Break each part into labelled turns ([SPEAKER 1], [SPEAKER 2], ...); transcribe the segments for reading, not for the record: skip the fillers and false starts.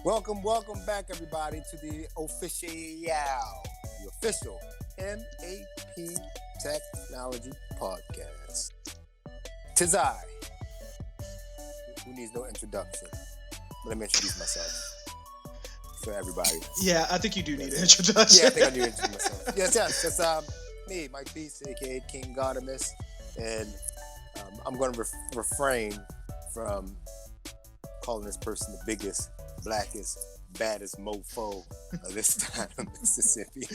[SPEAKER 1] Welcome back, everybody, to the official MAP Technology Podcast. Tis I, who needs no introduction. Let me introduce myself for everybody.
[SPEAKER 2] Yeah, I think you do need an introduction.
[SPEAKER 1] Yeah, I think I need to introduce myself. Yes. It's me, Mike Beast, aka King Godimus, and I'm going to refrain from calling this person the biggest, blackest, baddest mofo of this side of Mississippi.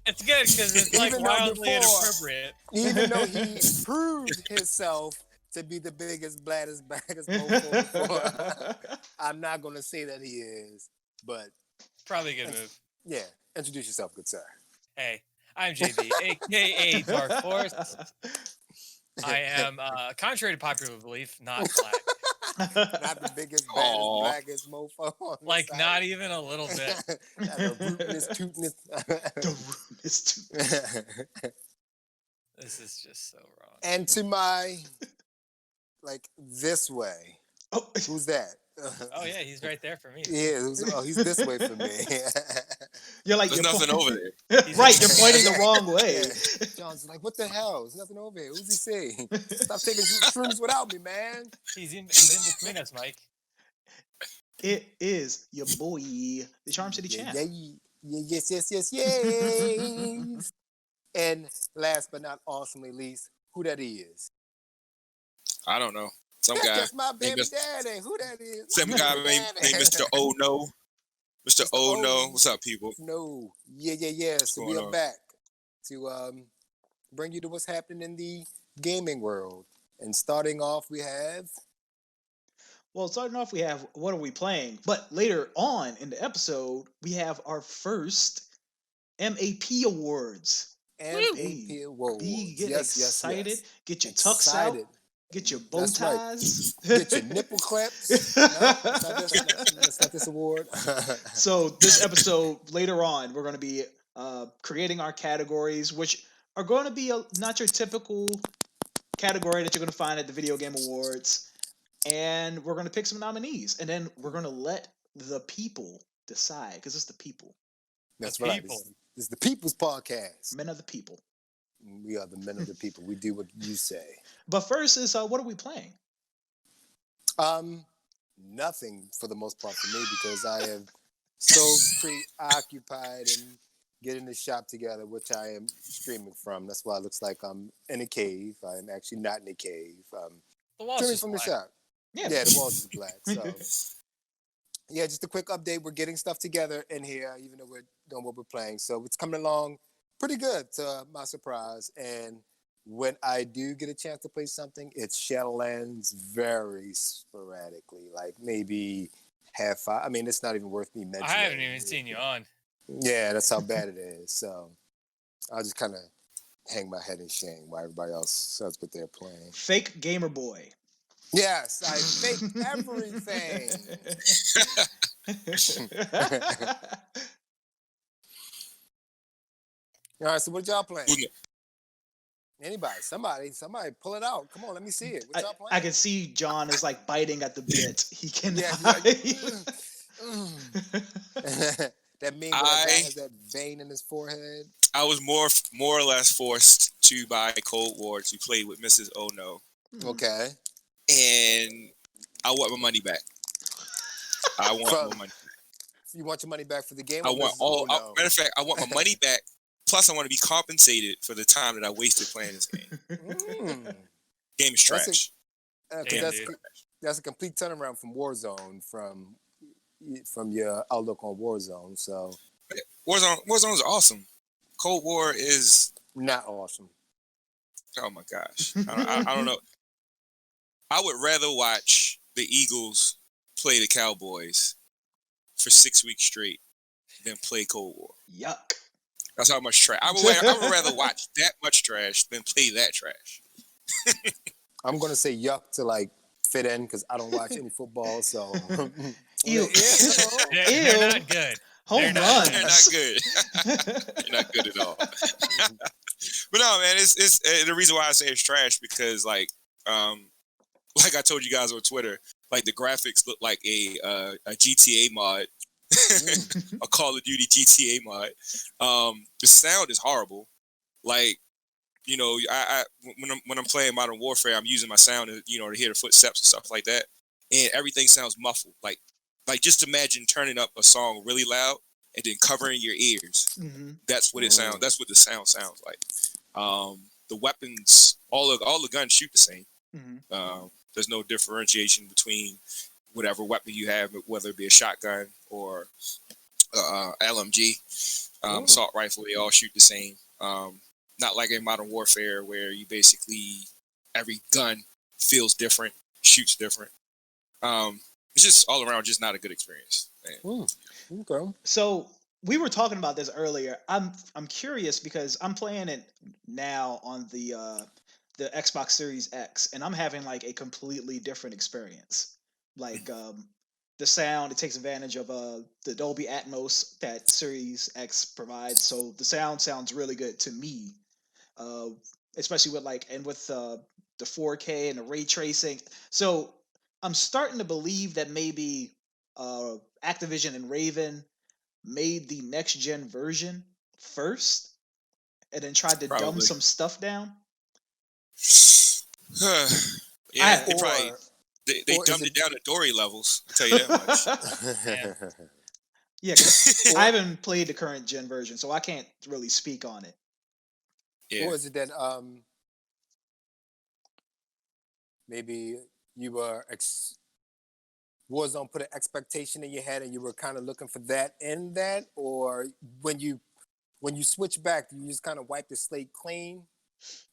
[SPEAKER 3] It's good because it's like wildly inappropriate.
[SPEAKER 1] Even though he proved himself to be the biggest, baddest mofo before, I'm not going to say that he is, but...
[SPEAKER 3] Probably a good move.
[SPEAKER 1] Yeah, introduce yourself, good sir.
[SPEAKER 3] Hey, I'm JB, a.k.a. Dark Force. I am, contrary to popular belief, not black.
[SPEAKER 1] Not the biggest, baddest, blackest mofo.
[SPEAKER 3] Like, not even a little bit.
[SPEAKER 1] The rootness.
[SPEAKER 3] This is just so wrong.
[SPEAKER 1] And to my, this way.
[SPEAKER 2] Oh.
[SPEAKER 1] Who's that?
[SPEAKER 3] Oh, yeah, he's right there for me.
[SPEAKER 1] Yeah, he's this way for me.
[SPEAKER 4] There's nothing over there.
[SPEAKER 2] Right, you're pointing the wrong way.
[SPEAKER 1] Yeah. John's like, what the hell? There's nothing over here. Who's he saying? Stop taking shrooms without me, man.
[SPEAKER 3] He's in between us, Mike.
[SPEAKER 2] It is your boy, the Charm City Champ.
[SPEAKER 1] Yes. And last but not awesomely least, who that is?
[SPEAKER 4] I don't know. Some guy.
[SPEAKER 1] That's my baby daddy. Who that is?
[SPEAKER 4] Some guy named Mr. Oh No. Mr. Oh No. What's up, people?
[SPEAKER 1] No. Yeah. So we are back to bring you to what's happening in the gaming world. And starting off, we have...
[SPEAKER 2] Well, starting off, we have What Are We Playing? But later on in the episode, we have our first MAP Awards.
[SPEAKER 1] MAP Awards.
[SPEAKER 2] Get excited.
[SPEAKER 1] Yes.
[SPEAKER 2] Get your tux out. Get your bow ties.
[SPEAKER 1] Right. Get your nipple clips. No, that's not this award.
[SPEAKER 2] So this episode, later on, we're going to be creating our categories, which are going to be not your typical category that you're going to find at the Video Game Awards. And we're going to pick some nominees. And then we're going to let the people decide, because it's the people.
[SPEAKER 1] That's right. This is the People's Podcast.
[SPEAKER 2] Men of the people.
[SPEAKER 1] We are the men of the people. We do what you say.
[SPEAKER 2] But first is, what are we playing?
[SPEAKER 1] Nothing for the most part for me, because I am so preoccupied in getting the shop together, which I am streaming from. That's why it looks like I'm in a cave. I am actually not in a cave.
[SPEAKER 3] The walls
[SPEAKER 1] streaming
[SPEAKER 3] is
[SPEAKER 1] from
[SPEAKER 3] black.
[SPEAKER 1] the shop. Yeah, the walls is black. So, yeah, just a quick update. We're getting stuff together in here, even though we're doing what we're playing. So it's coming along pretty good, to my surprise. And when I do get a chance to play something, it's Shadowlands very sporadically, like maybe half hour. I mean, it's not even worth me mentioning.
[SPEAKER 3] I haven't even seen you on.
[SPEAKER 1] Yeah, that's how bad it is. So I'll just kind of hang my head in shame while everybody else says what they're playing.
[SPEAKER 2] Fake Gamer Boy.
[SPEAKER 1] Yes, I fake everything. All right, so what y'all playing? Anybody, somebody pull it out. Come on, let me see it. What y'all playing?
[SPEAKER 2] I can see John is like biting at the bit. He can.
[SPEAKER 1] Yeah, that mean guy has that vein in his forehead.
[SPEAKER 4] I was more or less forced to buy Cold War to play with Mrs. Oh No.
[SPEAKER 1] Okay.
[SPEAKER 4] And I want my money back. I want my money.
[SPEAKER 1] You want your money back for the game?
[SPEAKER 4] I want matter of fact, I want my money back. Plus, I want to be compensated for the time that I wasted playing this game. Game is trash.
[SPEAKER 1] That's a complete turnaround from Warzone, from your outlook on Warzone. So
[SPEAKER 4] Warzone is awesome. Cold War is
[SPEAKER 1] not awesome.
[SPEAKER 4] Oh my gosh, I don't know. I would rather watch the Eagles play the Cowboys for 6 weeks straight than play Cold War.
[SPEAKER 2] Yuck.
[SPEAKER 4] That's how much trash. I would rather watch that much trash than play that trash.
[SPEAKER 1] I'm going to say yuck to fit in, because I don't watch any football, so...
[SPEAKER 2] Ew.
[SPEAKER 3] They're not good.
[SPEAKER 2] Home
[SPEAKER 4] They're
[SPEAKER 2] runs.
[SPEAKER 4] not good. They're not good at all. But no, man, it's the reason why I say it's trash, because like I told you guys on Twitter, like the graphics look like a GTA mod a Call of Duty GTA mod. The sound is horrible. Like, I when I'm playing Modern Warfare, I'm using my sound to to hear the footsteps and stuff like that, and everything sounds muffled. Like just imagine turning up a song really loud and then covering your ears.
[SPEAKER 2] Mm-hmm.
[SPEAKER 4] That's what it sounds. That's what the sound sounds like. The weapons, all the guns shoot the same.
[SPEAKER 2] Mm-hmm.
[SPEAKER 4] There's no differentiation between whatever weapon you have, whether it be a shotgun or LMG, assault rifle. They all shoot the same. Not like in Modern Warfare where you basically every gun feels different, shoots different. It's just all around just not a good experience.
[SPEAKER 1] Okay.
[SPEAKER 2] So we were talking about this earlier. I'm curious because I'm playing it now on the Xbox Series X, and I'm having like a completely different experience. Like the sound, it takes advantage of the Dolby Atmos that Series X provides, so the sound sounds really good to me. Uh, Especially with with the 4K and the ray tracing. So I'm starting to believe that maybe Activision and Raven made the next gen version first and then tried to dumb
[SPEAKER 4] Probably.
[SPEAKER 2] some stuff down.
[SPEAKER 4] Yeah, they probably
[SPEAKER 1] Or
[SPEAKER 4] they dumbed it down to Dory levels. I'll tell you that much.
[SPEAKER 2] Yeah, 'cause I haven't played the current gen version, so I can't really speak on it.
[SPEAKER 4] Yeah.
[SPEAKER 1] Or is it that maybe you were Warzone put an expectation in your head and you were kind of looking for that in that, or when you switch back, do you just kind of wipe the slate clean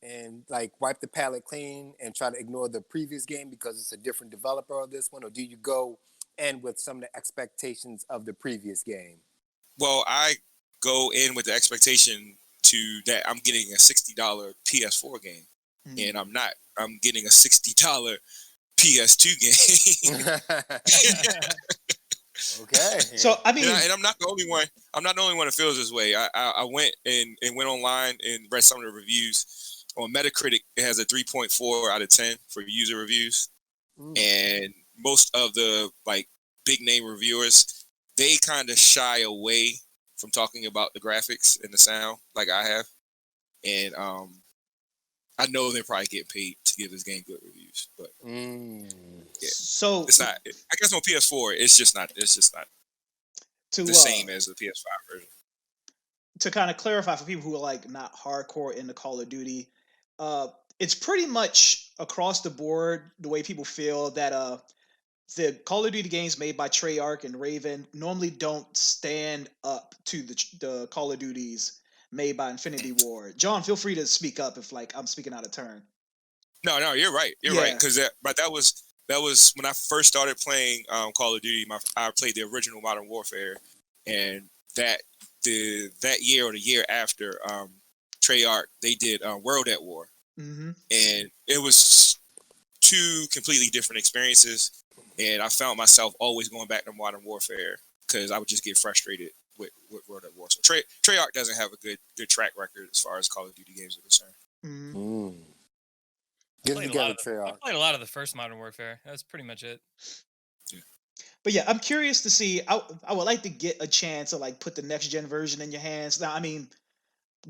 [SPEAKER 1] and like wipe the palette clean and try to ignore the previous game because it's a different developer of this one, or do you go in with some of the expectations of the previous game?
[SPEAKER 4] Well, I go in with the expectation that I'm getting a $60 PS4 game, and I'm not. I'm getting a $60 PS2 game.
[SPEAKER 1] Okay.
[SPEAKER 2] So I mean,
[SPEAKER 4] and I'm not the only one. I'm not the only one that feels this way. I went and went online and read some of the reviews. On Metacritic, it has a 3.4 out of 10 for user reviews, and most of the big name reviewers, they kind of shy away from talking about the graphics and the sound like I have, and I know they're probably getting paid to give this game good reviews, but yeah,
[SPEAKER 2] so
[SPEAKER 4] it's not. I guess on PS4, it's just not. It's just not the same as the PS5 version.
[SPEAKER 2] To kind of clarify for people who are like not hardcore into Call of Duty, it's pretty much across the board the way people feel that the Call of Duty games made by Treyarch and Raven normally don't stand up to the Call of Duties made by Infinity Ward. John, feel free to speak up if I'm speaking out of turn.
[SPEAKER 4] No, you're right. You're right, because that was when I first started playing Call of Duty. I played the original Modern Warfare, and that year or the year after, Treyarch, they did World at War, and it was two completely different experiences. And I found myself always going back to Modern Warfare because I would just get frustrated with World at War. So Treyarch doesn't have a good track record as far as Call of Duty games are concerned.
[SPEAKER 1] Get it together,
[SPEAKER 3] I
[SPEAKER 1] Treyarch.
[SPEAKER 3] played a lot of the first Modern Warfare. That's pretty much it.
[SPEAKER 4] Yeah.
[SPEAKER 2] But yeah, I'm curious to see. I would like to get a chance to put the next gen version in your hands. Now, I mean,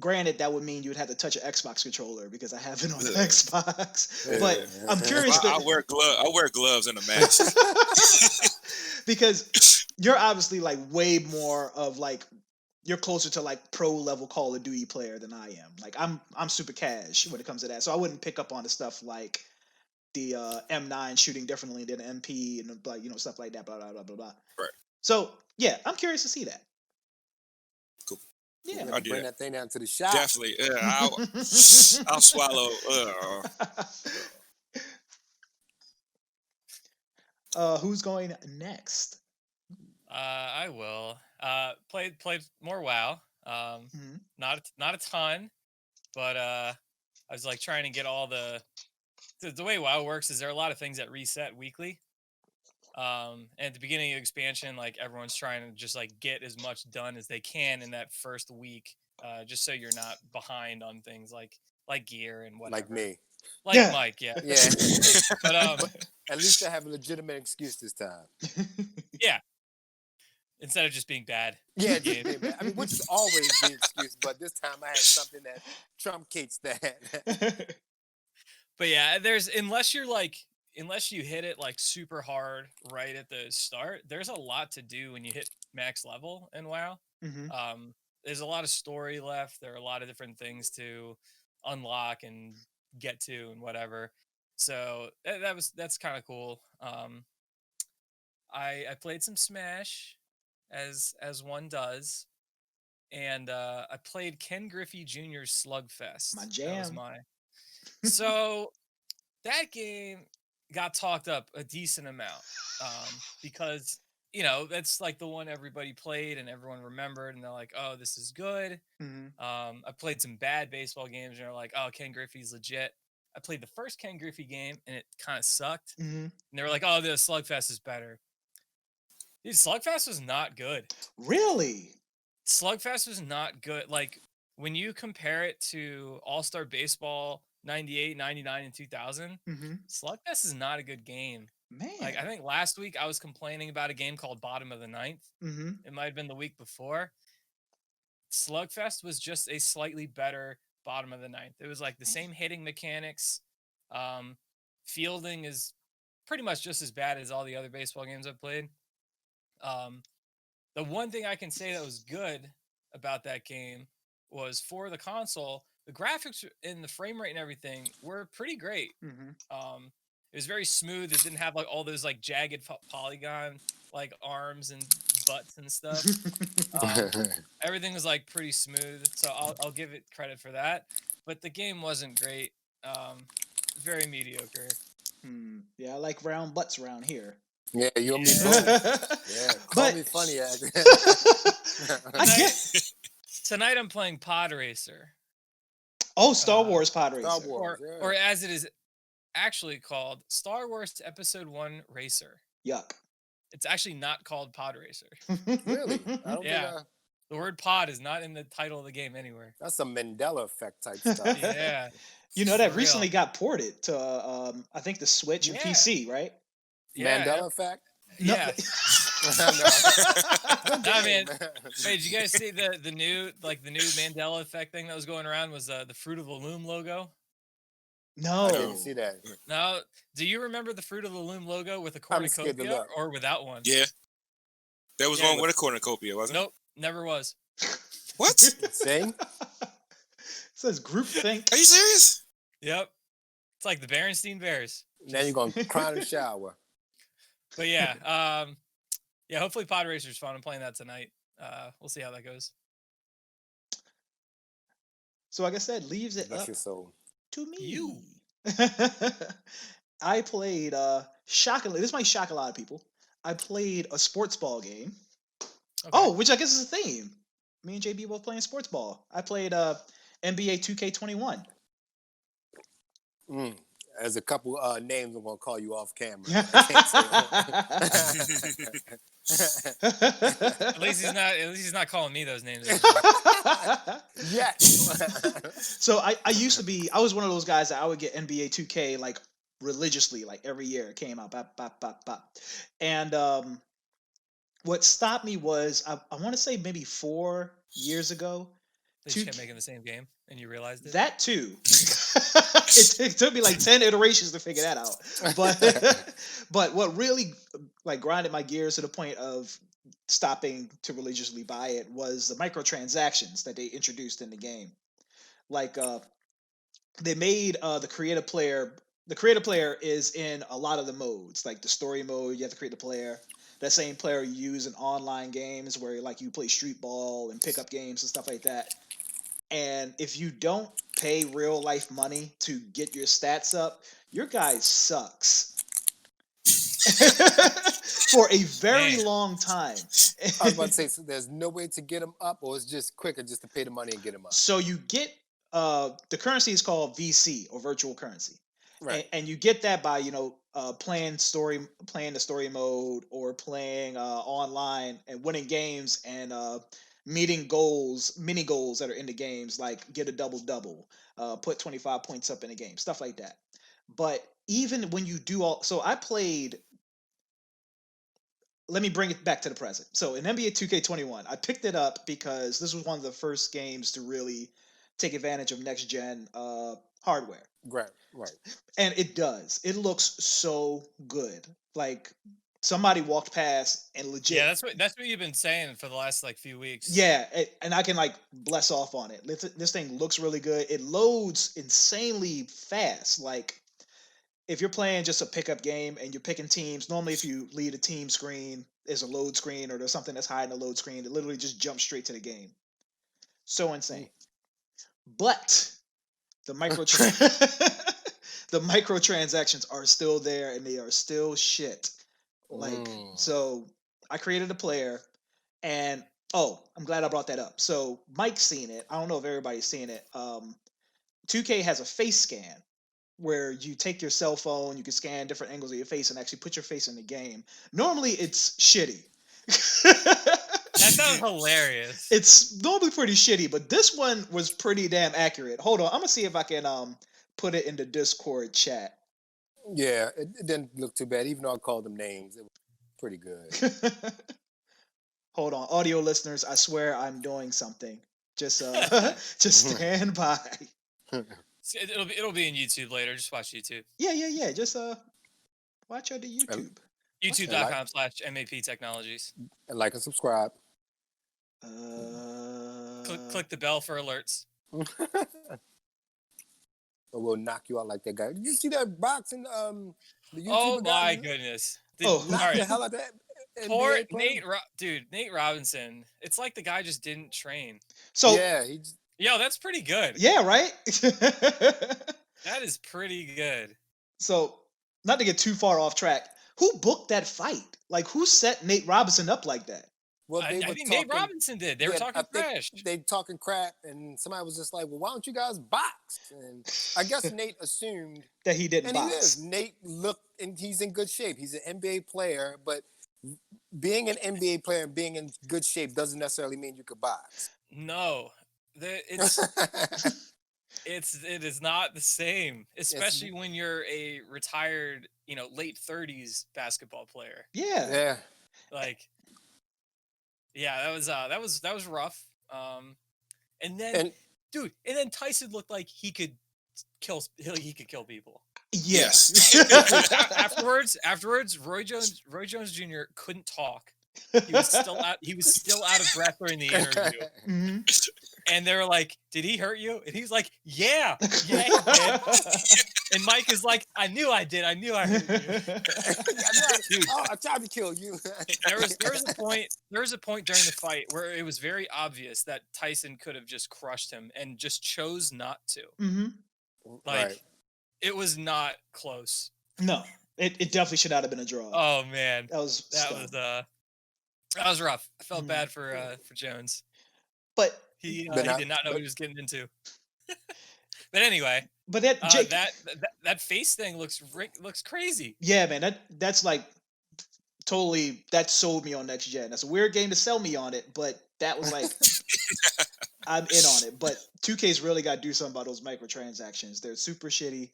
[SPEAKER 2] granted, that would mean you would have to touch an Xbox controller because I have it on the Xbox. But I'm curious.
[SPEAKER 4] I wear gloves and a mask
[SPEAKER 2] because you're obviously way more of you're closer to pro level Call of Duty player than I am. I'm super cash when it comes to that, so I wouldn't pick up on the stuff like the M9 shooting differently than MP and stuff like that. Blah blah blah blah blah.
[SPEAKER 4] Right.
[SPEAKER 2] So yeah, I'm curious to see that.
[SPEAKER 4] Cool.
[SPEAKER 2] Yeah,
[SPEAKER 1] I'll bring that thing down to the shop.
[SPEAKER 4] Definitely. I'll swallow.
[SPEAKER 2] Who's going next?
[SPEAKER 3] I will. Played more WoW. Not a ton, but I was trying to get all the way WoW works is there are a lot of things that reset weekly. And at the beginning of the expansion, everyone's trying to just get as much done as they can in that first week, just so you're not behind on things like gear and whatever.
[SPEAKER 1] Like me.
[SPEAKER 3] Like Mike, yeah.
[SPEAKER 1] Yeah.
[SPEAKER 3] But
[SPEAKER 1] at least I have a legitimate excuse this time.
[SPEAKER 3] Yeah. instead of just being bad.
[SPEAKER 1] Yeah, just being bad. I mean, which is always the excuse, but this time I had something that trumpetes that.
[SPEAKER 3] But yeah, unless you hit it like super hard right at the start, there's a lot to do when you hit max level in WoW.
[SPEAKER 2] Hmm.
[SPEAKER 3] There's a lot of story left. There are a lot of different things to unlock and get to and whatever. So that's kind of cool. I played some Smash as one does, and I played Ken Griffey Jr.'s Slugfest.
[SPEAKER 2] My
[SPEAKER 3] That was
[SPEAKER 2] jam.
[SPEAKER 3] my so that game got talked up a decent amount because that's like the one everybody played and everyone remembered, and they're like, oh, this is good.
[SPEAKER 2] Hmm.
[SPEAKER 3] I played some bad baseball games, and they're like, oh, Ken Griffey's legit. I played the first Ken Griffey game and it kind of sucked,
[SPEAKER 2] Hmm.
[SPEAKER 3] and they were like, oh, the Slugfest is better. Dude, Slugfest was not good.
[SPEAKER 2] Really?
[SPEAKER 3] Slugfest was not good. Like, when you compare it to All-Star Baseball 98, 99, and 2000,
[SPEAKER 2] Hmm.
[SPEAKER 3] Slugfest is not a good game.
[SPEAKER 2] Man.
[SPEAKER 3] Like, I think last week I was complaining about a game called Bottom of the Ninth.
[SPEAKER 2] Hmm.
[SPEAKER 3] It might have been the week before. Slugfest was just a slightly better Bottom of the Ninth. It was like the same hitting mechanics. Um, Fielding is pretty much just as bad as all the other baseball games I've played. The one thing I can say that was good about that game was for the console, the graphics and the frame rate and everything were pretty great.
[SPEAKER 2] Hmm.
[SPEAKER 3] It was very smooth. It didn't have like all those like jagged polygon like arms and butts and stuff. Everything was like pretty smooth, so I'll give it credit for that. But the game wasn't great. Very mediocre.
[SPEAKER 2] Yeah, I like round butts around here.
[SPEAKER 1] Yeah, you and me both. Yeah, call
[SPEAKER 2] But
[SPEAKER 1] me funny.
[SPEAKER 2] I get.
[SPEAKER 3] Tonight I'm playing Pod Racer.
[SPEAKER 2] Oh, Star Wars Pod Racer.
[SPEAKER 1] Star Wars, yeah.
[SPEAKER 3] Or as it is actually called, Star Wars Episode 1 Racer.
[SPEAKER 2] Yuck.
[SPEAKER 3] It's actually not called Pod Racer.
[SPEAKER 1] Really? I don't
[SPEAKER 3] Yeah.
[SPEAKER 1] think
[SPEAKER 3] The word pod is not in the title of the game anywhere.
[SPEAKER 1] that's some Mandela effect type stuff.
[SPEAKER 3] Yeah.
[SPEAKER 2] You know, that
[SPEAKER 3] For
[SPEAKER 2] recently
[SPEAKER 3] real.
[SPEAKER 2] got ported to, I think, the Switch and
[SPEAKER 3] Yeah.
[SPEAKER 2] PC, right?
[SPEAKER 3] Yeah.
[SPEAKER 1] Mandela effect?
[SPEAKER 3] Yeah.
[SPEAKER 1] No.
[SPEAKER 3] Nah, man. Hey, did you guys see the new Mandela effect thing that was going around was the Fruit of the Loom logo?
[SPEAKER 1] I
[SPEAKER 2] No.
[SPEAKER 1] didn't see that.
[SPEAKER 3] No. Do you remember the Fruit of the Loom logo with a
[SPEAKER 1] I'm scared to
[SPEAKER 3] cornucopia
[SPEAKER 1] look.
[SPEAKER 3] or without one?
[SPEAKER 4] Yeah. There was
[SPEAKER 3] Yeah,
[SPEAKER 4] one with a cornucopia, wasn't
[SPEAKER 3] Nope. Never was.
[SPEAKER 4] it? What?
[SPEAKER 1] See?
[SPEAKER 2] Says groupthink.
[SPEAKER 4] Are you serious?
[SPEAKER 3] Yep. It's like the Berenstein Bears.
[SPEAKER 1] Now you're going to cry in the shower.
[SPEAKER 3] But yeah, yeah. Hopefully, Pod Racer's fun. I'm playing that tonight. We'll see how that goes.
[SPEAKER 2] So, like I said, leaves it
[SPEAKER 1] Bless
[SPEAKER 2] up
[SPEAKER 1] your soul.
[SPEAKER 2] to me.
[SPEAKER 3] You.
[SPEAKER 2] I played, shockingly, this might shock a lot of people. I played a sports ball game.
[SPEAKER 3] Okay.
[SPEAKER 2] Oh, which I guess is a theme. Me and JB both playing sports ball. I played NBA 2K21.
[SPEAKER 1] There's a couple names I'm going to call you off camera. I can't say it.
[SPEAKER 3] At least he's not calling me those names.
[SPEAKER 1] Yes.
[SPEAKER 2] So I was one of those guys that I would get NBA 2K like religiously, like every year it came out. Bop, bop, bop, bop. And what stopped me was I want to say maybe 4 years ago.
[SPEAKER 3] They just kept making the same game, and you realized it.
[SPEAKER 2] That too. it took me like 10 iterations to figure that out. But what really like grinded my gears to the point of stopping to religiously buy it was the microtransactions that they introduced in the game. Like they made the creative player. The creative player is in a lot of the modes, like the story mode. You have to create the player. That same player you use in online games where like you play street ball and pickup games and stuff like that. And if you don't pay real life money to get your stats up, your guy sucks. For a very long time.
[SPEAKER 1] I was about to say, so there's no way to get them up, or it's just quicker just to pay the money and get them up.
[SPEAKER 2] So you get the currency is called VC or virtual currency.
[SPEAKER 1] Right.
[SPEAKER 2] And you get that by playing the story mode or playing online and winning games and meeting mini goals that are in the games, like get a double, put 25 points up in a game, stuff like that. But even when you do so I played let me bring it back to the present. So in NBA 2K21, I picked it up because this was one of the first games to really take advantage of next gen hardware.
[SPEAKER 1] Right.
[SPEAKER 2] And it does. It looks so good. Like somebody walked past and legit.
[SPEAKER 3] Yeah, that's what you've been saying for the last like few weeks.
[SPEAKER 2] Yeah, and I can like bless off on it. This thing looks really good. It loads insanely fast. Like if you're playing just a pickup game and you're picking teams, normally if you leave a team screen, there's a load screen or there's something that's hiding the load screen, it literally just jumps straight to the game. So insane. But the the microtransactions are still there and they are still shit. Like so I created a player and I'm glad I brought that up. So Mike's seen it. I don't know if everybody's seen it. 2K has a face scan where you take your cell phone, you can scan different angles of your face and actually put your face in the game. Normally it's shitty.
[SPEAKER 3] That sounds hilarious.
[SPEAKER 2] It's normally pretty shitty, but this one was pretty damn accurate. Hold on, I'm gonna see if I can put it in the Discord chat.
[SPEAKER 1] Yeah, it didn't look too bad, even though I called them names. It was pretty good.
[SPEAKER 2] Hold on, audio listeners, I swear I'm doing something. Just just stand by.
[SPEAKER 3] It'll be in YouTube later. Just watch YouTube.
[SPEAKER 2] Yeah. Just watch on the YouTube.
[SPEAKER 3] YouTube.com/MAP Technologies.
[SPEAKER 1] And like and subscribe.
[SPEAKER 3] Click the bell for alerts.
[SPEAKER 1] Or we'll knock you out like that guy. Did you see that boxing? The YouTuber
[SPEAKER 3] Oh my
[SPEAKER 1] guy?
[SPEAKER 3] goodness!
[SPEAKER 1] Knock
[SPEAKER 3] all right.
[SPEAKER 1] the hell out that.
[SPEAKER 3] Poor
[SPEAKER 1] NBA player?
[SPEAKER 3] Nate Robinson. It's like the guy just didn't train.
[SPEAKER 2] So
[SPEAKER 1] yeah,
[SPEAKER 3] Yo, that's pretty good.
[SPEAKER 2] yeah, right.
[SPEAKER 3] That is pretty good.
[SPEAKER 2] So, not to get too far off track, who booked that fight? Like, who set Nate Robinson up like that?
[SPEAKER 1] well,
[SPEAKER 3] I think Nate Robinson did. They were talking trash.
[SPEAKER 1] They talking crap, and somebody was just like, "Well, why don't you guys box?" And I guess Nate assumed
[SPEAKER 2] That he didn't
[SPEAKER 1] and
[SPEAKER 2] box.
[SPEAKER 1] he is. Nate looked, and he's in good shape. He's an NBA player, but being an NBA player and being in good shape doesn't necessarily mean you could box.
[SPEAKER 3] No, it is not the same, especially when you're a retired, late 30s basketball player.
[SPEAKER 2] Yeah.
[SPEAKER 1] Yeah.
[SPEAKER 3] Like, yeah, that was rough. And then Tyson looked like he could kill people.
[SPEAKER 2] Yes.
[SPEAKER 3] Afterwards, Roy Jones Jr. couldn't talk. He was still out of breath during the interview.
[SPEAKER 2] Mm-hmm.
[SPEAKER 3] And they were like, "Did he hurt you?" And he's like, "Yeah, he did." And Mike is like, "I knew I did. I knew I hurt you." Dude,
[SPEAKER 1] I tried to kill you.
[SPEAKER 3] there was a point during the fight where it was very obvious that Tyson could have just crushed him and just chose not to.
[SPEAKER 2] Mm-hmm.
[SPEAKER 3] Like,
[SPEAKER 1] right.
[SPEAKER 3] It was not close.
[SPEAKER 2] No, it definitely should not have been a draw.
[SPEAKER 3] Oh man,
[SPEAKER 2] that was
[SPEAKER 3] rough. I felt bad for Jones,
[SPEAKER 2] but
[SPEAKER 3] he did not know what he was getting into. But anyway,
[SPEAKER 2] but
[SPEAKER 3] that face thing looks crazy.
[SPEAKER 2] Yeah, man, that's like totally that sold me on next gen. That's a weird game to sell me on it, but that was like I'm in on it. But 2K's really got to do something about those microtransactions. They're super shitty.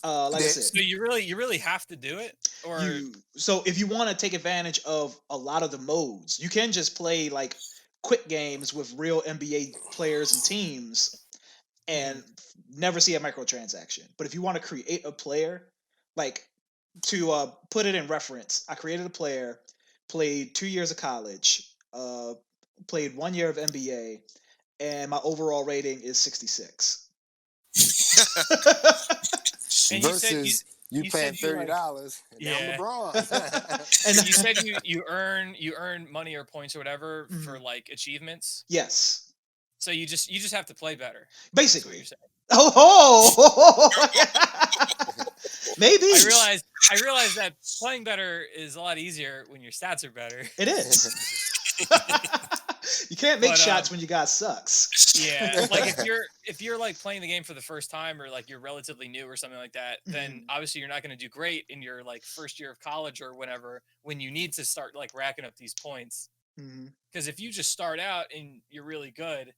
[SPEAKER 2] Like I said,
[SPEAKER 3] so you really have to do it, or
[SPEAKER 2] so if you want to take advantage of a lot of the modes, you can just play like quick games with real NBA players and teams, and never see a microtransaction. But if you want to create a player, like to put it in reference, I created a player, played 2 years of college, played 1 year of NBA, and my overall rating is 66.
[SPEAKER 3] And
[SPEAKER 1] versus you paying $30.
[SPEAKER 3] Yeah.
[SPEAKER 1] I'm LeBron.
[SPEAKER 3] And you said you earn money or points or whatever for like achievements.
[SPEAKER 2] Yes.
[SPEAKER 3] So you just have to play better.
[SPEAKER 2] Basically.
[SPEAKER 3] That's what
[SPEAKER 2] you're saying. Maybe.
[SPEAKER 3] I realize that playing better is a lot easier when your stats are better.
[SPEAKER 2] It is. You can't make shots when you got sucks.
[SPEAKER 3] Yeah, like if you're like playing the game for the first time, or like you're relatively new or something like that, then obviously you're not going to do great in your like first year of college or whenever, when you need to start like racking up these points. Because if you just start out and you're really good,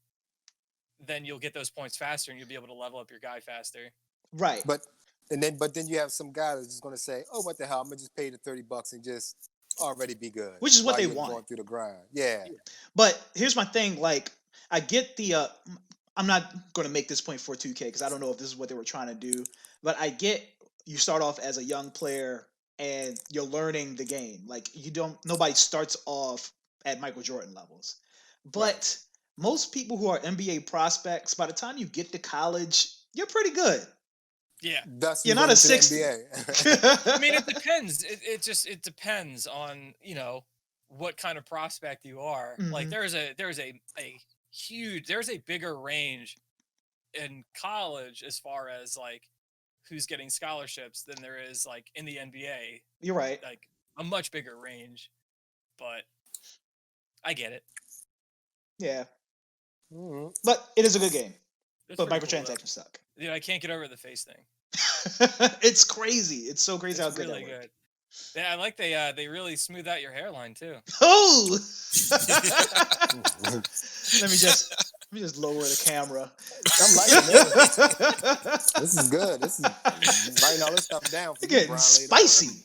[SPEAKER 3] then you'll get those points faster and you'll be able to level up your guy faster.
[SPEAKER 2] Right.
[SPEAKER 1] But then you have some guy that's just going to say, "Oh, what the hell? I'm gonna just pay the $30 and just already be good.
[SPEAKER 2] Which is what
[SPEAKER 1] while
[SPEAKER 2] they
[SPEAKER 1] you're
[SPEAKER 2] want.
[SPEAKER 1] Going through the grind. Yeah.
[SPEAKER 2] But here's my thing. Like, I get the. I'm not going to make this point for 2K because I don't know if this is what they were trying to do. But I get you start off as a young player and you're learning the game. Like, nobody starts off at Michael Jordan levels. But most people who are NBA prospects, by the time you get to college, you're pretty good.
[SPEAKER 3] Yeah.
[SPEAKER 1] Thus
[SPEAKER 2] You're not a
[SPEAKER 1] 60.
[SPEAKER 3] I mean, it depends. It depends on, what kind of prospect you are. Like there's a bigger range in college as far as like who's getting scholarships than there is like in the NBA.
[SPEAKER 2] You're right.
[SPEAKER 3] Like a much bigger range, but I get it.
[SPEAKER 2] Yeah.
[SPEAKER 1] Mm-hmm.
[SPEAKER 2] But it is a good game.
[SPEAKER 3] It's
[SPEAKER 2] But
[SPEAKER 3] pretty cool,
[SPEAKER 2] microtransactions suck.
[SPEAKER 3] Dude, I can't get over the face thing.
[SPEAKER 2] It's crazy. It's so crazy how
[SPEAKER 3] It's
[SPEAKER 2] good
[SPEAKER 3] really
[SPEAKER 2] that worked.
[SPEAKER 3] good. Yeah, I like they really smooth out your hairline too.
[SPEAKER 2] Oh! Let me just lower the camera.
[SPEAKER 1] I'm liking this. This is good. This is writing all this stuff down. For
[SPEAKER 2] It's
[SPEAKER 1] you,
[SPEAKER 2] getting
[SPEAKER 1] Brian,
[SPEAKER 2] spicy.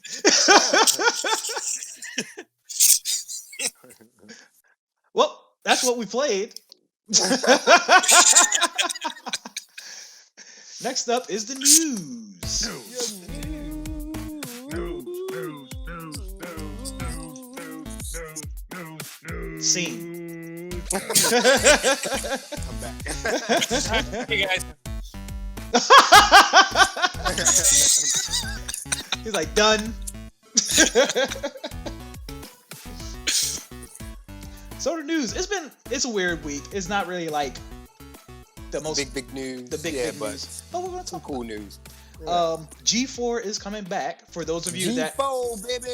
[SPEAKER 2] Well, that's what we played. Next up is the news. Scene.
[SPEAKER 1] I'm back.
[SPEAKER 3] Hey guys,
[SPEAKER 2] He's like, done. So the news, it's a weird week. It's not really like the most
[SPEAKER 1] big news.
[SPEAKER 2] the big
[SPEAKER 1] but
[SPEAKER 2] news. But we're gonna
[SPEAKER 1] some
[SPEAKER 2] talk
[SPEAKER 1] cool news.
[SPEAKER 2] G4 is coming back for those of you that
[SPEAKER 1] G4, baby.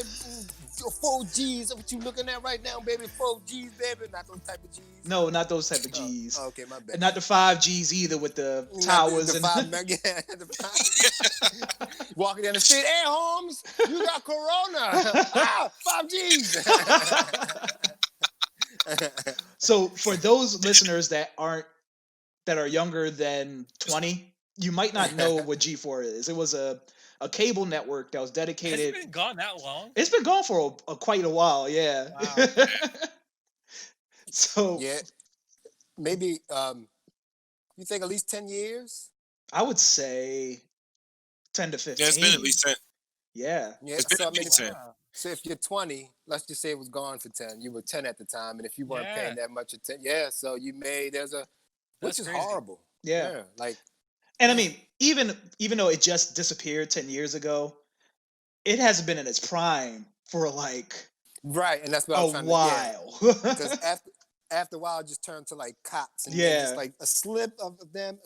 [SPEAKER 1] 4 G's. What you looking at right now, baby? 4 G's, baby. Not those type of G's.
[SPEAKER 2] no, not those type of G's.
[SPEAKER 1] Okay, my bad.
[SPEAKER 2] And not the 5 G's either with the towers
[SPEAKER 1] the
[SPEAKER 2] and
[SPEAKER 1] five, the five. Walking down the street, hey Holmes, you got corona. 5 G's.
[SPEAKER 2] So for those listeners that are younger than 20, you might not know what G4 is. It was a cable network that was
[SPEAKER 3] has
[SPEAKER 2] dedicated.
[SPEAKER 3] it been gone that long?
[SPEAKER 2] It's been gone for quite a while, yeah.
[SPEAKER 3] Wow.
[SPEAKER 2] So
[SPEAKER 1] Yeah, maybe. You think at least 10 years?
[SPEAKER 2] I would say 10 to 15.
[SPEAKER 4] Yeah, it's been at least 10.
[SPEAKER 2] Yeah.
[SPEAKER 1] Yeah,
[SPEAKER 4] It's been
[SPEAKER 1] so,
[SPEAKER 4] at least 10.
[SPEAKER 1] so if you're 20, let's just say it was gone for 10. You were 10 at the time, and if you weren't
[SPEAKER 3] Yeah.
[SPEAKER 1] paying that much attention, so you made which
[SPEAKER 3] That's
[SPEAKER 1] is
[SPEAKER 3] crazy.
[SPEAKER 1] horrible.
[SPEAKER 2] Yeah.
[SPEAKER 1] like
[SPEAKER 2] And I mean, even though it just disappeared 10 years ago, it hasn't been in its prime for like
[SPEAKER 1] right, and that's what I was
[SPEAKER 2] a
[SPEAKER 1] trying
[SPEAKER 2] while.
[SPEAKER 1] because after a while, it just turned to like cops and then just
[SPEAKER 2] Yeah.
[SPEAKER 1] like a slip of them.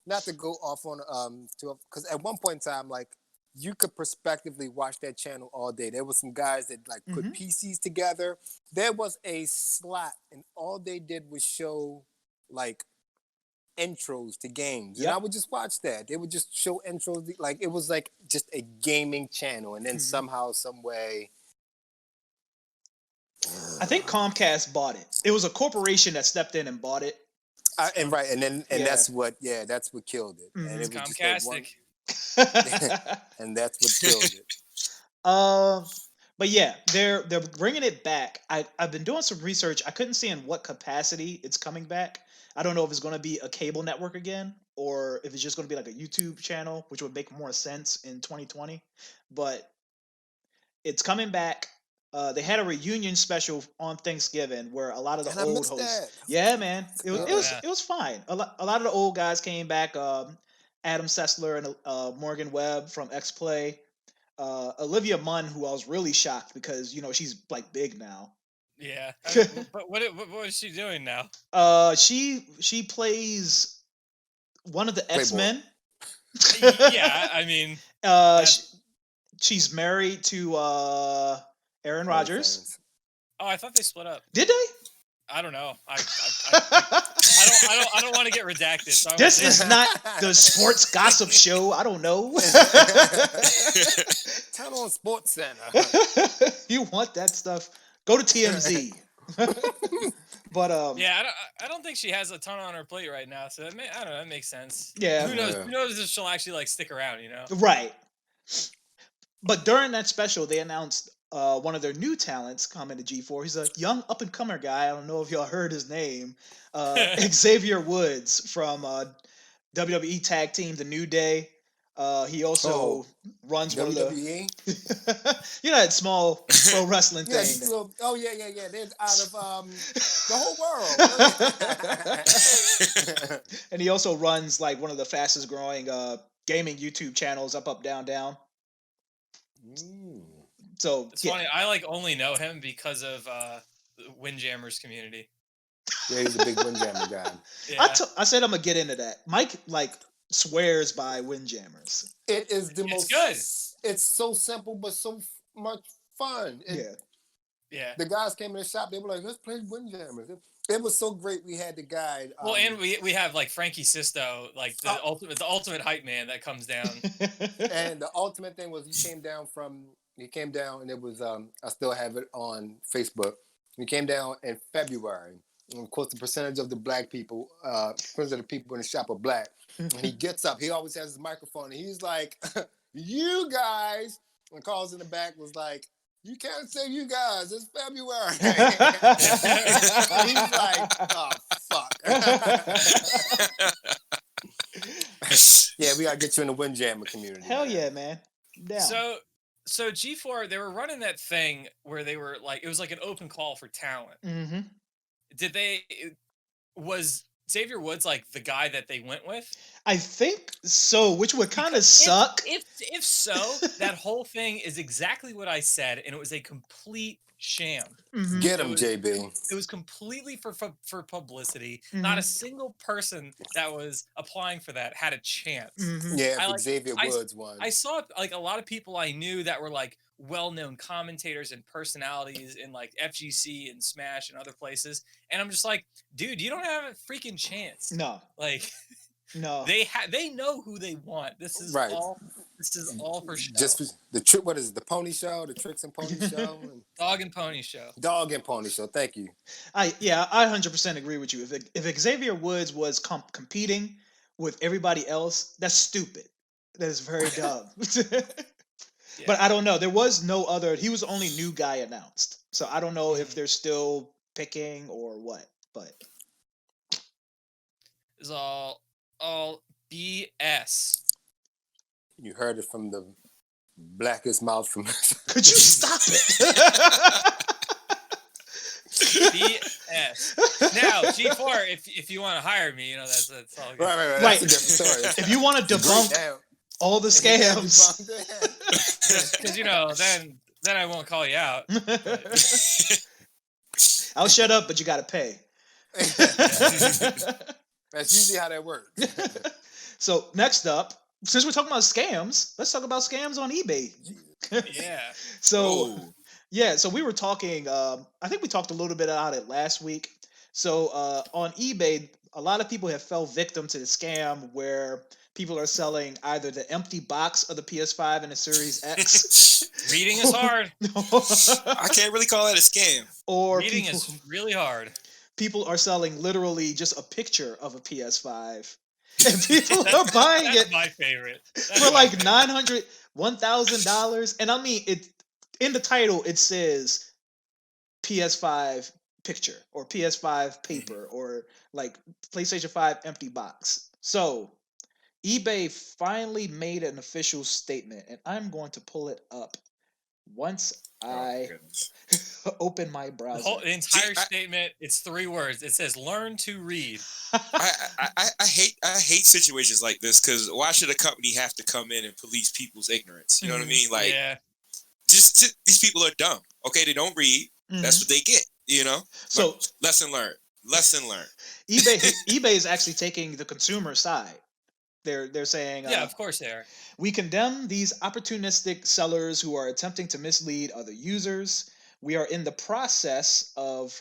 [SPEAKER 1] Not to go off on because at one point in time, like you could prospectively watch that channel all day. There was some guys that like put
[SPEAKER 2] Mhm.
[SPEAKER 1] PCs together. There was a slot, and all they did was show like intros to games, and
[SPEAKER 2] Yep.
[SPEAKER 1] I would just watch that. They would just show intros, like it was like just a gaming channel, and then
[SPEAKER 2] Mhm.
[SPEAKER 1] somehow, some way.
[SPEAKER 2] I think Comcast bought it. It was a corporation that stepped in and bought it.
[SPEAKER 1] And
[SPEAKER 2] Yeah.
[SPEAKER 1] that's what killed it.
[SPEAKER 2] Mhm.
[SPEAKER 1] And
[SPEAKER 3] It's
[SPEAKER 1] it was just that one,
[SPEAKER 3] Comcastic.
[SPEAKER 1] and that's what killed it.
[SPEAKER 2] But yeah, they're bringing it back. I've been doing some research. I couldn't see in what capacity it's coming back. I don't know if it's going to be a cable network again or if it's just going to be like a YouTube channel, which would make more sense in 2020. But it's coming back. They had a reunion special on Thanksgiving where a lot of the
[SPEAKER 1] And I
[SPEAKER 2] old
[SPEAKER 1] missed
[SPEAKER 2] hosts.
[SPEAKER 1] that.
[SPEAKER 2] Yeah, man, it was
[SPEAKER 3] Yeah.
[SPEAKER 2] it was fine. A lot of the old guys came back. Adam Sessler and Morgan Webb from X Play. Olivia Munn, who I was really shocked because she's like big now.
[SPEAKER 3] Yeah. But what is she doing now?
[SPEAKER 2] She plays one of the
[SPEAKER 1] Playboy.
[SPEAKER 2] X-Men.
[SPEAKER 3] Yeah, I mean,
[SPEAKER 2] She's married to Aaron Rodgers.
[SPEAKER 3] oh, I thought they split up.
[SPEAKER 2] Did they?
[SPEAKER 3] I don't know. I don't want to get redacted. So I
[SPEAKER 2] This
[SPEAKER 3] won't
[SPEAKER 2] is
[SPEAKER 3] say-
[SPEAKER 2] not the sports gossip show. I don't know.
[SPEAKER 1] Turn on Sports Center.
[SPEAKER 2] You want that stuff? Go to TMZ. But
[SPEAKER 3] Yeah, I don't think she has a ton on her plate right now. So I don't know. That makes sense.
[SPEAKER 2] yeah.
[SPEAKER 3] Who knows?
[SPEAKER 1] Yeah.
[SPEAKER 3] Who knows if she'll actually like stick around?
[SPEAKER 2] Right. But during that special, they announced one of their new talents come into G4. He's a young up and comer guy. I don't know if y'all heard his name. Xavier Woods from WWE Tag Team The New Day. He also runs one of
[SPEAKER 1] WWE.
[SPEAKER 2] you know that small pro wrestling
[SPEAKER 1] Yeah,
[SPEAKER 2] thing.
[SPEAKER 1] little, yeah. They're out of the whole world.
[SPEAKER 2] And he also runs like one of the fastest growing gaming YouTube channels, Up Down Down. So
[SPEAKER 3] it's funny. I like only know him because of the Windjammers community.
[SPEAKER 1] Yeah, he's a big Windjammer guy.
[SPEAKER 3] Yeah.
[SPEAKER 2] I said I'm gonna get into that. Mike like swears by Windjammers.
[SPEAKER 1] It is the most
[SPEAKER 3] good.
[SPEAKER 1] It's so simple but so much fun.
[SPEAKER 3] Yeah.
[SPEAKER 1] The guys came in the shop. They were like, "Let's play Windjammers." It was so great. We had the guy.
[SPEAKER 3] Well, and we have like Frankie Sisto, like the ultimate hype man that comes down.
[SPEAKER 1] And the ultimate thing was he came down and it was I still have it on Facebook. He came down in February. And of course, the percentage of the black people, percentage of the people in the shop are black. And he gets up. He always has his microphone. And he's like, "You guys," and Carl's in the back was like, "You can't say you guys. It's February." He's like, "Oh, fuck." Yeah, we got to get you in the Windjammer community.
[SPEAKER 2] Hell yeah, man. Down.
[SPEAKER 3] So G4, they were running that thing where they were like, it was like an open call for talent.
[SPEAKER 2] Mm-hmm.
[SPEAKER 3] Was Xavier Woods like the guy that they went with?
[SPEAKER 2] I think so, which would kind of suck.
[SPEAKER 3] If so, that whole thing is exactly what I said, and it was a complete sham.
[SPEAKER 2] Mm-hmm.
[SPEAKER 1] Get him, JB.
[SPEAKER 3] It was completely for publicity. Mm-hmm. Not a single person that was applying for that had a chance.
[SPEAKER 2] Mm-hmm.
[SPEAKER 1] Yeah, Xavier Woods won.
[SPEAKER 3] I saw like a lot of people I knew that were like well-known commentators and personalities in like FGC and Smash and other places, and I'm just like, dude, you don't have a freaking chance.
[SPEAKER 2] No,
[SPEAKER 3] like,
[SPEAKER 2] no,
[SPEAKER 3] they know who they want. This is
[SPEAKER 1] right.
[SPEAKER 3] This is all for show.
[SPEAKER 1] Just what is it, the Pony Show, the Tricks and Pony Show,
[SPEAKER 3] Dog and Pony Show.
[SPEAKER 1] Dog and Pony Show. Thank you.
[SPEAKER 2] I 100% agree with you. If Xavier Woods was competing with everybody else, that's stupid. That is very dumb. Yeah. But I don't know. There was no other. He was the only new guy announced. So I don't know if they're still picking or what. But
[SPEAKER 3] it's all BS.
[SPEAKER 1] You heard it from the blackest mouth from.
[SPEAKER 2] Could you stop it?
[SPEAKER 3] BS. Now G4, if you want to hire me, that's all good.
[SPEAKER 1] Right. That's a different story.
[SPEAKER 2] If you want to debunk all the scams,
[SPEAKER 3] because then I won't call you out.
[SPEAKER 2] I'll shut up, but you got to pay.
[SPEAKER 1] That's usually how that works.
[SPEAKER 2] So next up, since we're talking about scams, let's talk about scams on eBay.
[SPEAKER 3] Yeah.
[SPEAKER 2] So we were talking. I think we talked a little bit about it last week. So on eBay, a lot of people have fell victim to the scam where people are selling either the empty box of the PS5 and the Series X.
[SPEAKER 3] Reading is hard.
[SPEAKER 4] I can't really call that a scam.
[SPEAKER 2] Or
[SPEAKER 3] reading is really hard.
[SPEAKER 2] People are selling literally just a picture of a PS5. And people are buying
[SPEAKER 3] That's my favorite.
[SPEAKER 2] For like $900, $1,000. And I mean, it in the title, it says PS5 picture or PS5 paper or like PlayStation 5 empty box. So eBay finally made an official statement, and I'm going to pull it up once I open my browser.
[SPEAKER 3] The entire statement, it's 3 words. It says, "Learn to read."
[SPEAKER 4] I hate situations like this because why should a company have to come in and police people's ignorance? You know what I mean? Like, just these people are dumb. Okay, they don't read. Mm-hmm. That's what they get. So lesson learned.
[SPEAKER 2] eBay is actually taking the consumer side. They're saying,
[SPEAKER 3] yeah, of course they are.
[SPEAKER 2] We condemn these opportunistic sellers who are attempting to mislead other users. We are in the process of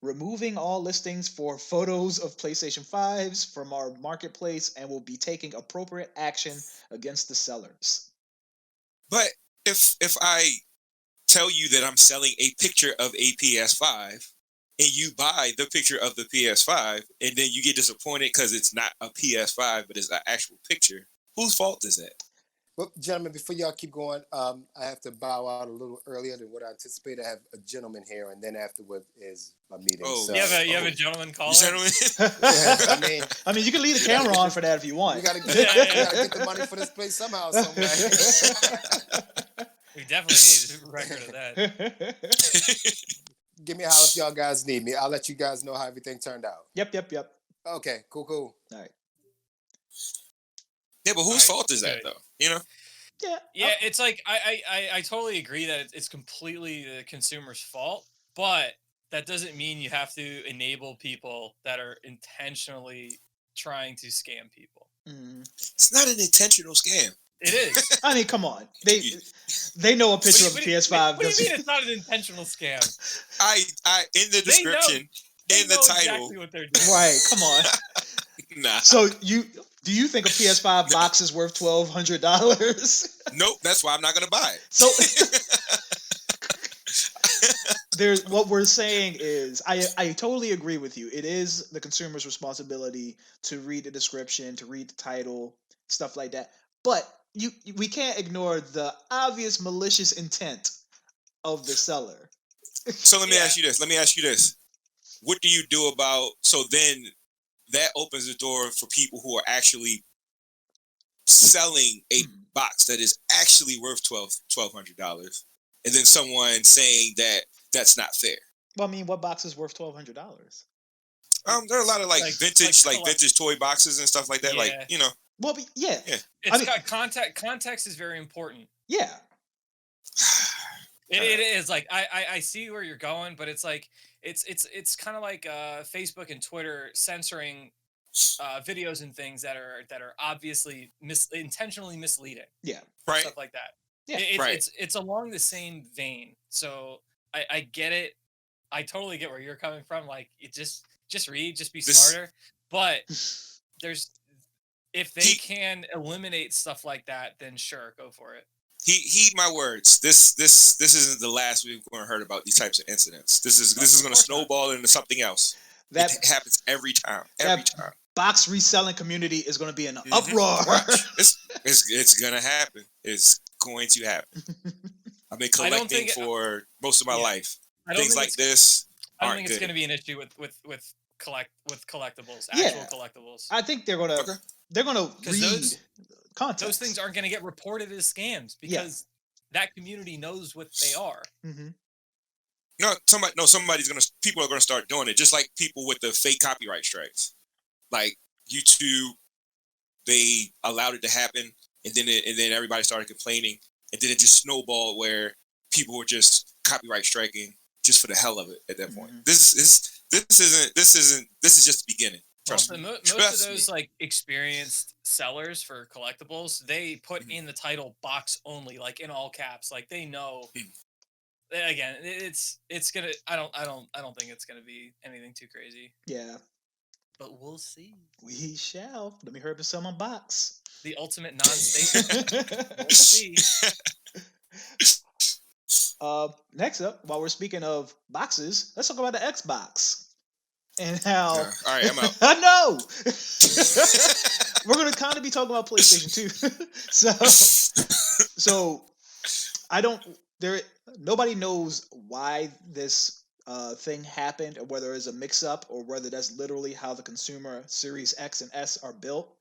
[SPEAKER 2] removing all listings for photos of PlayStation 5s from our marketplace and will be taking appropriate action against the sellers.
[SPEAKER 4] But if I tell you that I'm selling a picture of a PS5 and you buy the picture of the PS5 and then you get disappointed because it's not a PS5 but it's an actual picture, whose fault is that?
[SPEAKER 1] Well, gentlemen, before y'all keep going, I have to bow out a little earlier than what I anticipated. I have a gentleman here, and then afterward is a meeting.
[SPEAKER 4] Oh,
[SPEAKER 1] So,
[SPEAKER 3] You have a gentleman caller.
[SPEAKER 4] Gentlemen,
[SPEAKER 1] yeah,
[SPEAKER 2] I mean, you can leave the
[SPEAKER 1] we gotta
[SPEAKER 2] camera
[SPEAKER 1] get
[SPEAKER 2] on
[SPEAKER 1] this-
[SPEAKER 2] for that if you want.
[SPEAKER 1] we gotta get,
[SPEAKER 3] Yeah, yeah,
[SPEAKER 1] we
[SPEAKER 3] yeah.
[SPEAKER 1] gotta get the money for this place somehow, some way.
[SPEAKER 3] We definitely need a record of that.
[SPEAKER 1] Give me a holler if y'all guys need me. I'll let you guys know how everything turned out.
[SPEAKER 2] Yep.
[SPEAKER 1] Okay, cool.
[SPEAKER 2] All right.
[SPEAKER 4] yeah, but whose
[SPEAKER 3] Alright,
[SPEAKER 4] fault is that
[SPEAKER 3] good.
[SPEAKER 4] though? You know,
[SPEAKER 2] Yeah.
[SPEAKER 3] Yeah, it's like I totally agree that it's completely the consumer's fault, but that doesn't mean you have to enable people that are intentionally trying to scam people.
[SPEAKER 2] Mm.
[SPEAKER 4] it's not an intentional scam.
[SPEAKER 3] It is.
[SPEAKER 2] I mean, come on. They know a picture of a PS5.
[SPEAKER 3] What do you
[SPEAKER 2] doesn't-
[SPEAKER 3] mean it's not an intentional scam?
[SPEAKER 4] I in the
[SPEAKER 3] They know-
[SPEAKER 4] description,
[SPEAKER 3] They
[SPEAKER 4] in the
[SPEAKER 3] know
[SPEAKER 4] title,
[SPEAKER 3] exactly what they're doing.
[SPEAKER 2] Right. Come on.
[SPEAKER 4] nah,
[SPEAKER 2] So do you think a PS5 box is worth $1,200?
[SPEAKER 4] nope. That's why I'm not gonna buy it.
[SPEAKER 2] So there's what we're saying is I totally agree with you. It is the consumer's responsibility to read the description, to read the title, stuff like that. But we can't ignore the obvious malicious intent of the seller.
[SPEAKER 4] So let me
[SPEAKER 3] Yeah.
[SPEAKER 4] ask you this. Let me ask you this. What do you do about? So then that opens the door for people who are actually selling a
[SPEAKER 2] Hmm.
[SPEAKER 4] box that is actually worth $1,200, and then someone saying that that's not fair.
[SPEAKER 2] Well, I mean, what box is worth $1,200?
[SPEAKER 4] There are a lot of like
[SPEAKER 3] Like-
[SPEAKER 4] vintage,
[SPEAKER 3] like
[SPEAKER 4] like vintage toy boxes and stuff like that. Like
[SPEAKER 3] Yeah.
[SPEAKER 4] you know,
[SPEAKER 2] Well, yeah,
[SPEAKER 3] It's
[SPEAKER 2] I mean-
[SPEAKER 3] got context is very important.
[SPEAKER 2] yeah.
[SPEAKER 3] It is like I see where you're going, but it's like it's kind of like Facebook and Twitter censoring videos and things that are obviously intentionally misleading,
[SPEAKER 4] right?
[SPEAKER 3] stuff like that.
[SPEAKER 2] Yeah.
[SPEAKER 4] Right.
[SPEAKER 3] It's along the same vein. So I get it. I totally get where you're coming from. Like it just read, just be
[SPEAKER 4] This-
[SPEAKER 3] smarter. But there's if they
[SPEAKER 4] He-
[SPEAKER 3] can eliminate stuff like that, then sure, go for it.
[SPEAKER 4] Heed my words. This isn't the last we've going to heard about these types of incidents. This is going to
[SPEAKER 3] course not.
[SPEAKER 4] snowball into something else.
[SPEAKER 2] That
[SPEAKER 4] It happens every time. Every
[SPEAKER 2] that-
[SPEAKER 4] time.
[SPEAKER 2] box reselling community is going to be in an
[SPEAKER 4] Mhm.
[SPEAKER 2] uproar.
[SPEAKER 4] It's gonna happen. It's going to happen. I've been
[SPEAKER 3] I don't
[SPEAKER 4] collecting
[SPEAKER 3] think-
[SPEAKER 4] for most of my
[SPEAKER 3] Yeah.
[SPEAKER 4] life.
[SPEAKER 3] I don't
[SPEAKER 4] Things
[SPEAKER 3] think
[SPEAKER 4] like
[SPEAKER 3] it's,
[SPEAKER 4] this
[SPEAKER 3] I don't
[SPEAKER 4] aren't
[SPEAKER 3] think it's
[SPEAKER 4] good.
[SPEAKER 3] going to be an issue with collectibles,
[SPEAKER 2] Yeah.
[SPEAKER 3] actual collectibles.
[SPEAKER 2] I think they're gonna
[SPEAKER 4] Okay.
[SPEAKER 2] read
[SPEAKER 3] those-
[SPEAKER 2] context.
[SPEAKER 3] Those things aren't going to get reported as scams because that community knows what they are.
[SPEAKER 2] Mm-hmm.
[SPEAKER 4] People are gonna start doing it, just like people with the fake copyright strikes. Like YouTube, they allowed it to happen, and then everybody started complaining, and then it just snowballed where people were just copyright striking just for the hell of it at that point.
[SPEAKER 2] Mhm.
[SPEAKER 4] This is just the beginning. Trust
[SPEAKER 3] Also,
[SPEAKER 4] me.
[SPEAKER 3] most
[SPEAKER 4] Trust
[SPEAKER 3] of those
[SPEAKER 4] me.
[SPEAKER 3] like experienced sellers for collectibles, they put
[SPEAKER 4] Mhm.
[SPEAKER 3] in the title "box only," like in all caps. Like they know.
[SPEAKER 4] Mhm.
[SPEAKER 3] Again, it's gonna. I don't think it's gonna be anything too crazy,
[SPEAKER 2] Yeah,
[SPEAKER 3] but we'll see.
[SPEAKER 2] we shall. Let me hurry up and sell my box.
[SPEAKER 3] The ultimate non-state. We'll see.
[SPEAKER 2] Next up, while we're speaking of boxes, let's talk about the Xbox and how.
[SPEAKER 4] All right, I'm out.
[SPEAKER 2] I know. We're gonna kind of be talking about PlayStation 2. so I don't. Nobody knows why this thing happened, or whether it's a mix-up, or whether that's literally how the consumer Series X and S are built.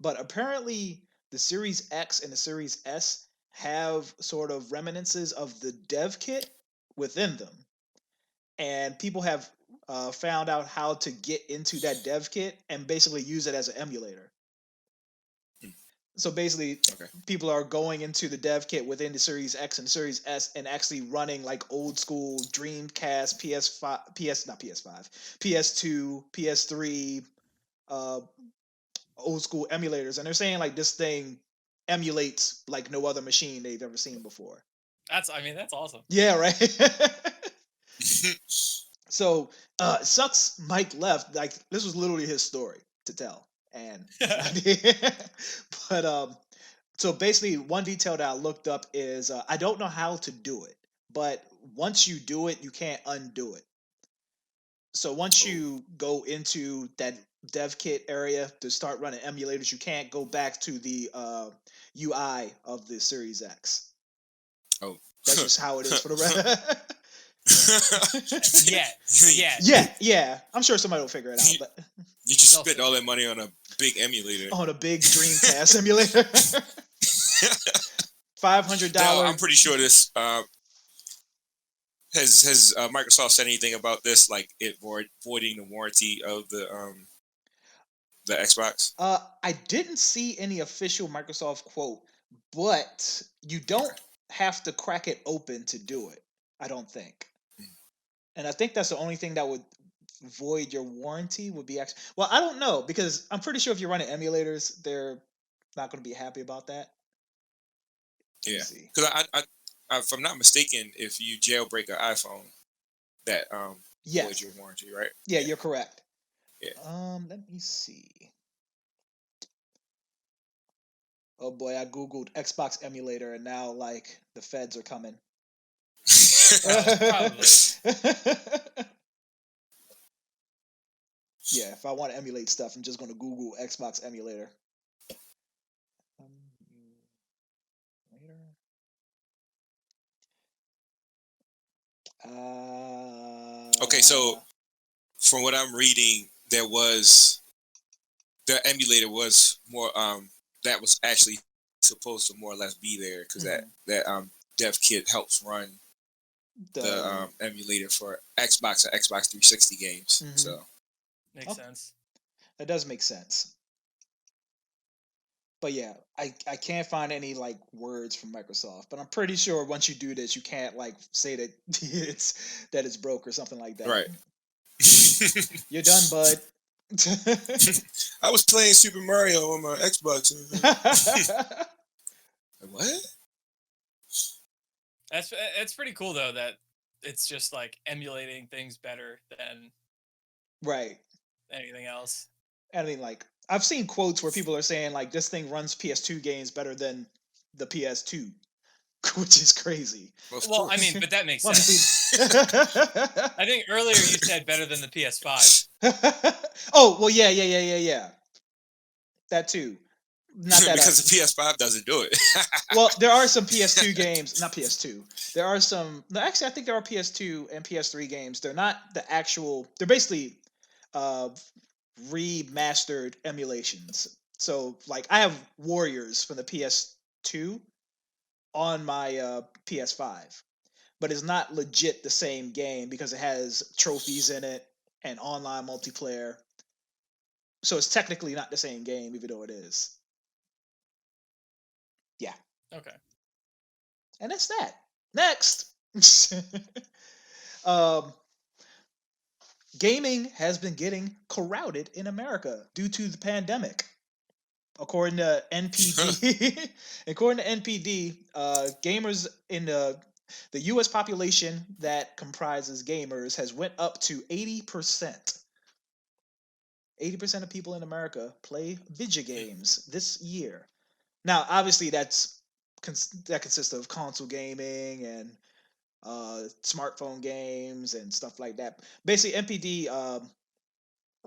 [SPEAKER 2] But apparently, the Series X and the Series S have sort of reminiscences of the dev kit within them, and people have found out how to get into that dev kit and basically use it as an emulator.
[SPEAKER 4] Hmm.
[SPEAKER 2] So basically,
[SPEAKER 4] Okay.
[SPEAKER 2] people are going into the dev kit within the Series X and Series S and actually running like old school Dreamcast, PS2, PS3, old school emulators, and they're saying like this thing emulates like no other machine they've ever seen before.
[SPEAKER 3] That's awesome.
[SPEAKER 2] Yeah, right. So it sucks Mike left. Like this was literally his story to tell. And but so basically one detail that I looked up is I don't know how to do it, but once you do it, you can't undo it. So once you go into that dev kit area to start running emulators, you can't go back to the UI of the Series X.
[SPEAKER 4] Oh,
[SPEAKER 2] That's just how it is for the rest. Yeah. I'm sure somebody will figure it out. But
[SPEAKER 4] you just spent all that money on a big emulator.
[SPEAKER 2] On a big Dreamcast emulator. $500.
[SPEAKER 4] Now, I'm pretty sure this has Microsoft said anything about this, like it voiding the warranty of the Xbox?
[SPEAKER 2] I didn't see any official Microsoft quote, but you don't have to crack it open to do it. I don't think. And I think that's the only thing that would void your warranty would be actually. Well, I don't know because I'm pretty sure if you're running emulators, they're not going to be happy about that.
[SPEAKER 4] Yeah, because I, if I'm not mistaken, if you jailbreak an iPhone, that voids your warranty, right?
[SPEAKER 2] Yeah, you're correct.
[SPEAKER 4] Yeah.
[SPEAKER 2] Let me see. Oh boy, I googled Xbox emulator, and now like the feds are coming.
[SPEAKER 3] Probably.
[SPEAKER 2] Yeah, if I want to emulate stuff, I'm just going to Google Xbox emulator.
[SPEAKER 4] Okay, so from what I'm reading, the emulator was more that was actually supposed to more or less be there because that dev kit helps run the emulator for Xbox and Xbox 360 games. So
[SPEAKER 3] makes sense.
[SPEAKER 2] That does make sense. But yeah, I can't find any like words from Microsoft. But I'm pretty sure once you do this, you can't like say that it's broke or something like that.
[SPEAKER 4] Right.
[SPEAKER 2] You're done, bud.
[SPEAKER 4] I was playing Super Mario on my Xbox. What?
[SPEAKER 3] It's pretty cool though that it's just like emulating things better than anything else.
[SPEAKER 2] I mean, like I've seen quotes where people are saying like this thing runs PS2 games better than the PS2, which is crazy.
[SPEAKER 3] Well, I mean, but that makes sense. I think earlier you said better than the PS5.
[SPEAKER 2] Oh, well, yeah. That too. Not that
[SPEAKER 4] because the PS5 doesn't do it.
[SPEAKER 2] Well, there are some PS2 games, not PS2. There are some. Actually, I think there are PS2 and PS3 games. They're not the actual. They're basically remastered emulations. So, like, I have Warriors from the PS2 on my PS5, but it's not legit the same game because it has trophies in it and online multiplayer. So it's technically not the same game, even though it is. Yeah.
[SPEAKER 3] Okay.
[SPEAKER 2] And that's that. Next. Gaming has been getting crowded in America due to the pandemic. According to NPD, gamers in the U.S. population that comprises gamers has went up to 80%. 80% of people in America play video games this year. Now, obviously, that consists of console gaming and smartphone games and stuff like that. Basically, NPD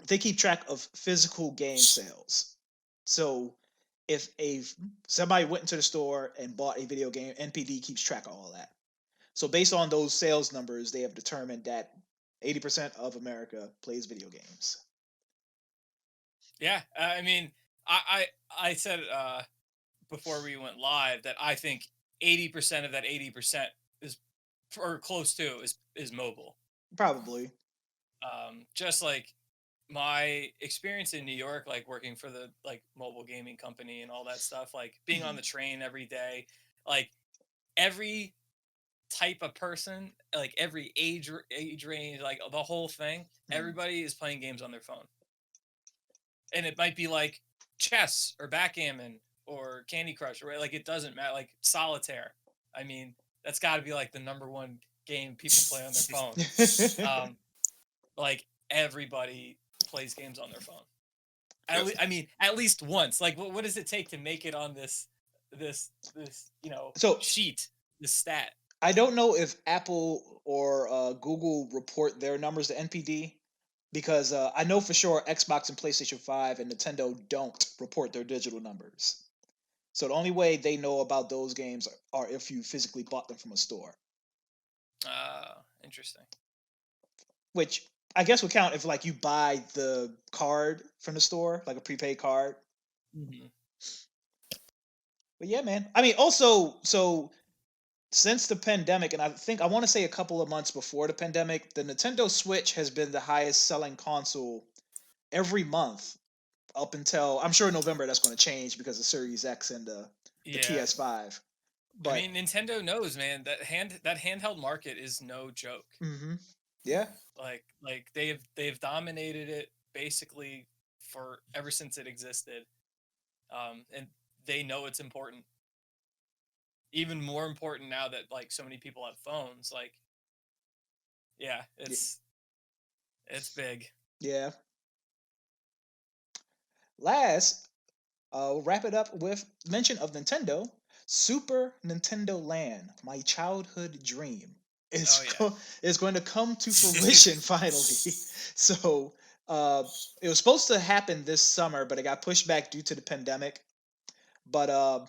[SPEAKER 2] they keep track of physical game sales. So, if somebody went into the store and bought a video game, NPD keeps track of all that. So, based on those sales numbers, they have determined that 80% of America plays video games.
[SPEAKER 3] Yeah, I mean, I said before we went live that I think 80% of that 80% is, or close to, is mobile.
[SPEAKER 2] Probably.
[SPEAKER 3] Just like my experience in New York, like working for the like mobile gaming company and all that stuff, like being on the train every day, like every type of person, like every age range, like the whole thing, everybody is playing games on their phone. And it might be like chess or backgammon or Candy Crush, or like it doesn't matter, like solitaire. I mean, that's got to be like the number one game people play on their phone. Like everybody plays games on their phone. I mean, at least once. Like, what does it take to make it on this sheet, this stat?
[SPEAKER 2] I don't know if Apple or Google report their numbers to NPD, because I know for sure Xbox and PlayStation 5 and Nintendo don't report their digital numbers. So the only way they know about those games are if you physically bought them from a store.
[SPEAKER 3] Interesting.
[SPEAKER 2] Which I guess would count if like you buy the card from the store, like a prepaid card.
[SPEAKER 3] Mm-hmm.
[SPEAKER 2] But yeah, man. I mean, also, so since the pandemic, and I want to say a couple of months before the pandemic, the Nintendo Switch has been the highest selling console every month up until, I'm sure in November that's going to change because of Series X and the PS5. But
[SPEAKER 3] I mean, Nintendo knows, man, that handheld market is no joke.
[SPEAKER 2] Mm-hmm. Yeah.
[SPEAKER 3] Like they've dominated it basically for ever since it existed. And they know it's important. Even more important now that like so many people have phones. Like, yeah, it's big.
[SPEAKER 2] Yeah. Last, I'll wrap it up with mention of Nintendo. Super Nintendo Land, my childhood dream, is going to come to fruition finally. So it was supposed to happen this summer, but it got pushed back due to the pandemic. But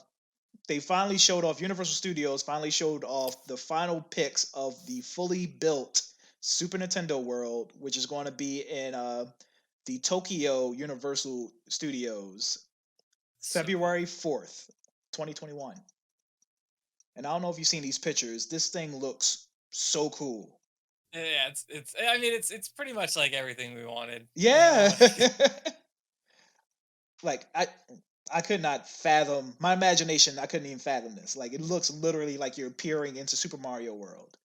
[SPEAKER 2] they finally showed off, Universal Studios finally showed off the final pics of the fully built Super Nintendo World, which is going to be in the Tokyo Universal Studios, February 4th, 2021. And I don't know if you've seen these pictures. This thing looks so cool.
[SPEAKER 3] Yeah, it's I mean it's pretty much like everything we wanted.
[SPEAKER 2] Yeah. Like I could not fathom, my imagination, I couldn't even fathom this. Like it looks literally like you're peering into Super Mario World.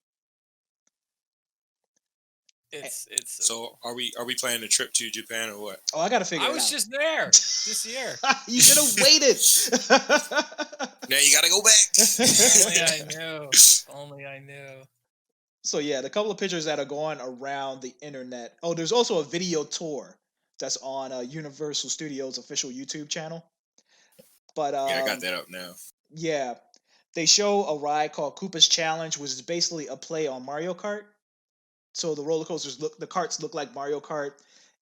[SPEAKER 3] It's
[SPEAKER 4] so are we planning a trip to Japan or what?
[SPEAKER 2] Oh, I gotta figure it out.
[SPEAKER 3] I was just there this year.
[SPEAKER 2] You should have waited.
[SPEAKER 4] Now you gotta go back.
[SPEAKER 3] Only I knew.
[SPEAKER 2] So yeah, the couple of pictures that are going around the internet. Oh, there's also a video tour that's on Universal Studios official YouTube channel. But
[SPEAKER 4] yeah, I got that up now.
[SPEAKER 2] Yeah, they show a ride called Koopa's Challenge, which is basically a play on Mario Kart. So the roller coasters the carts look like Mario Kart,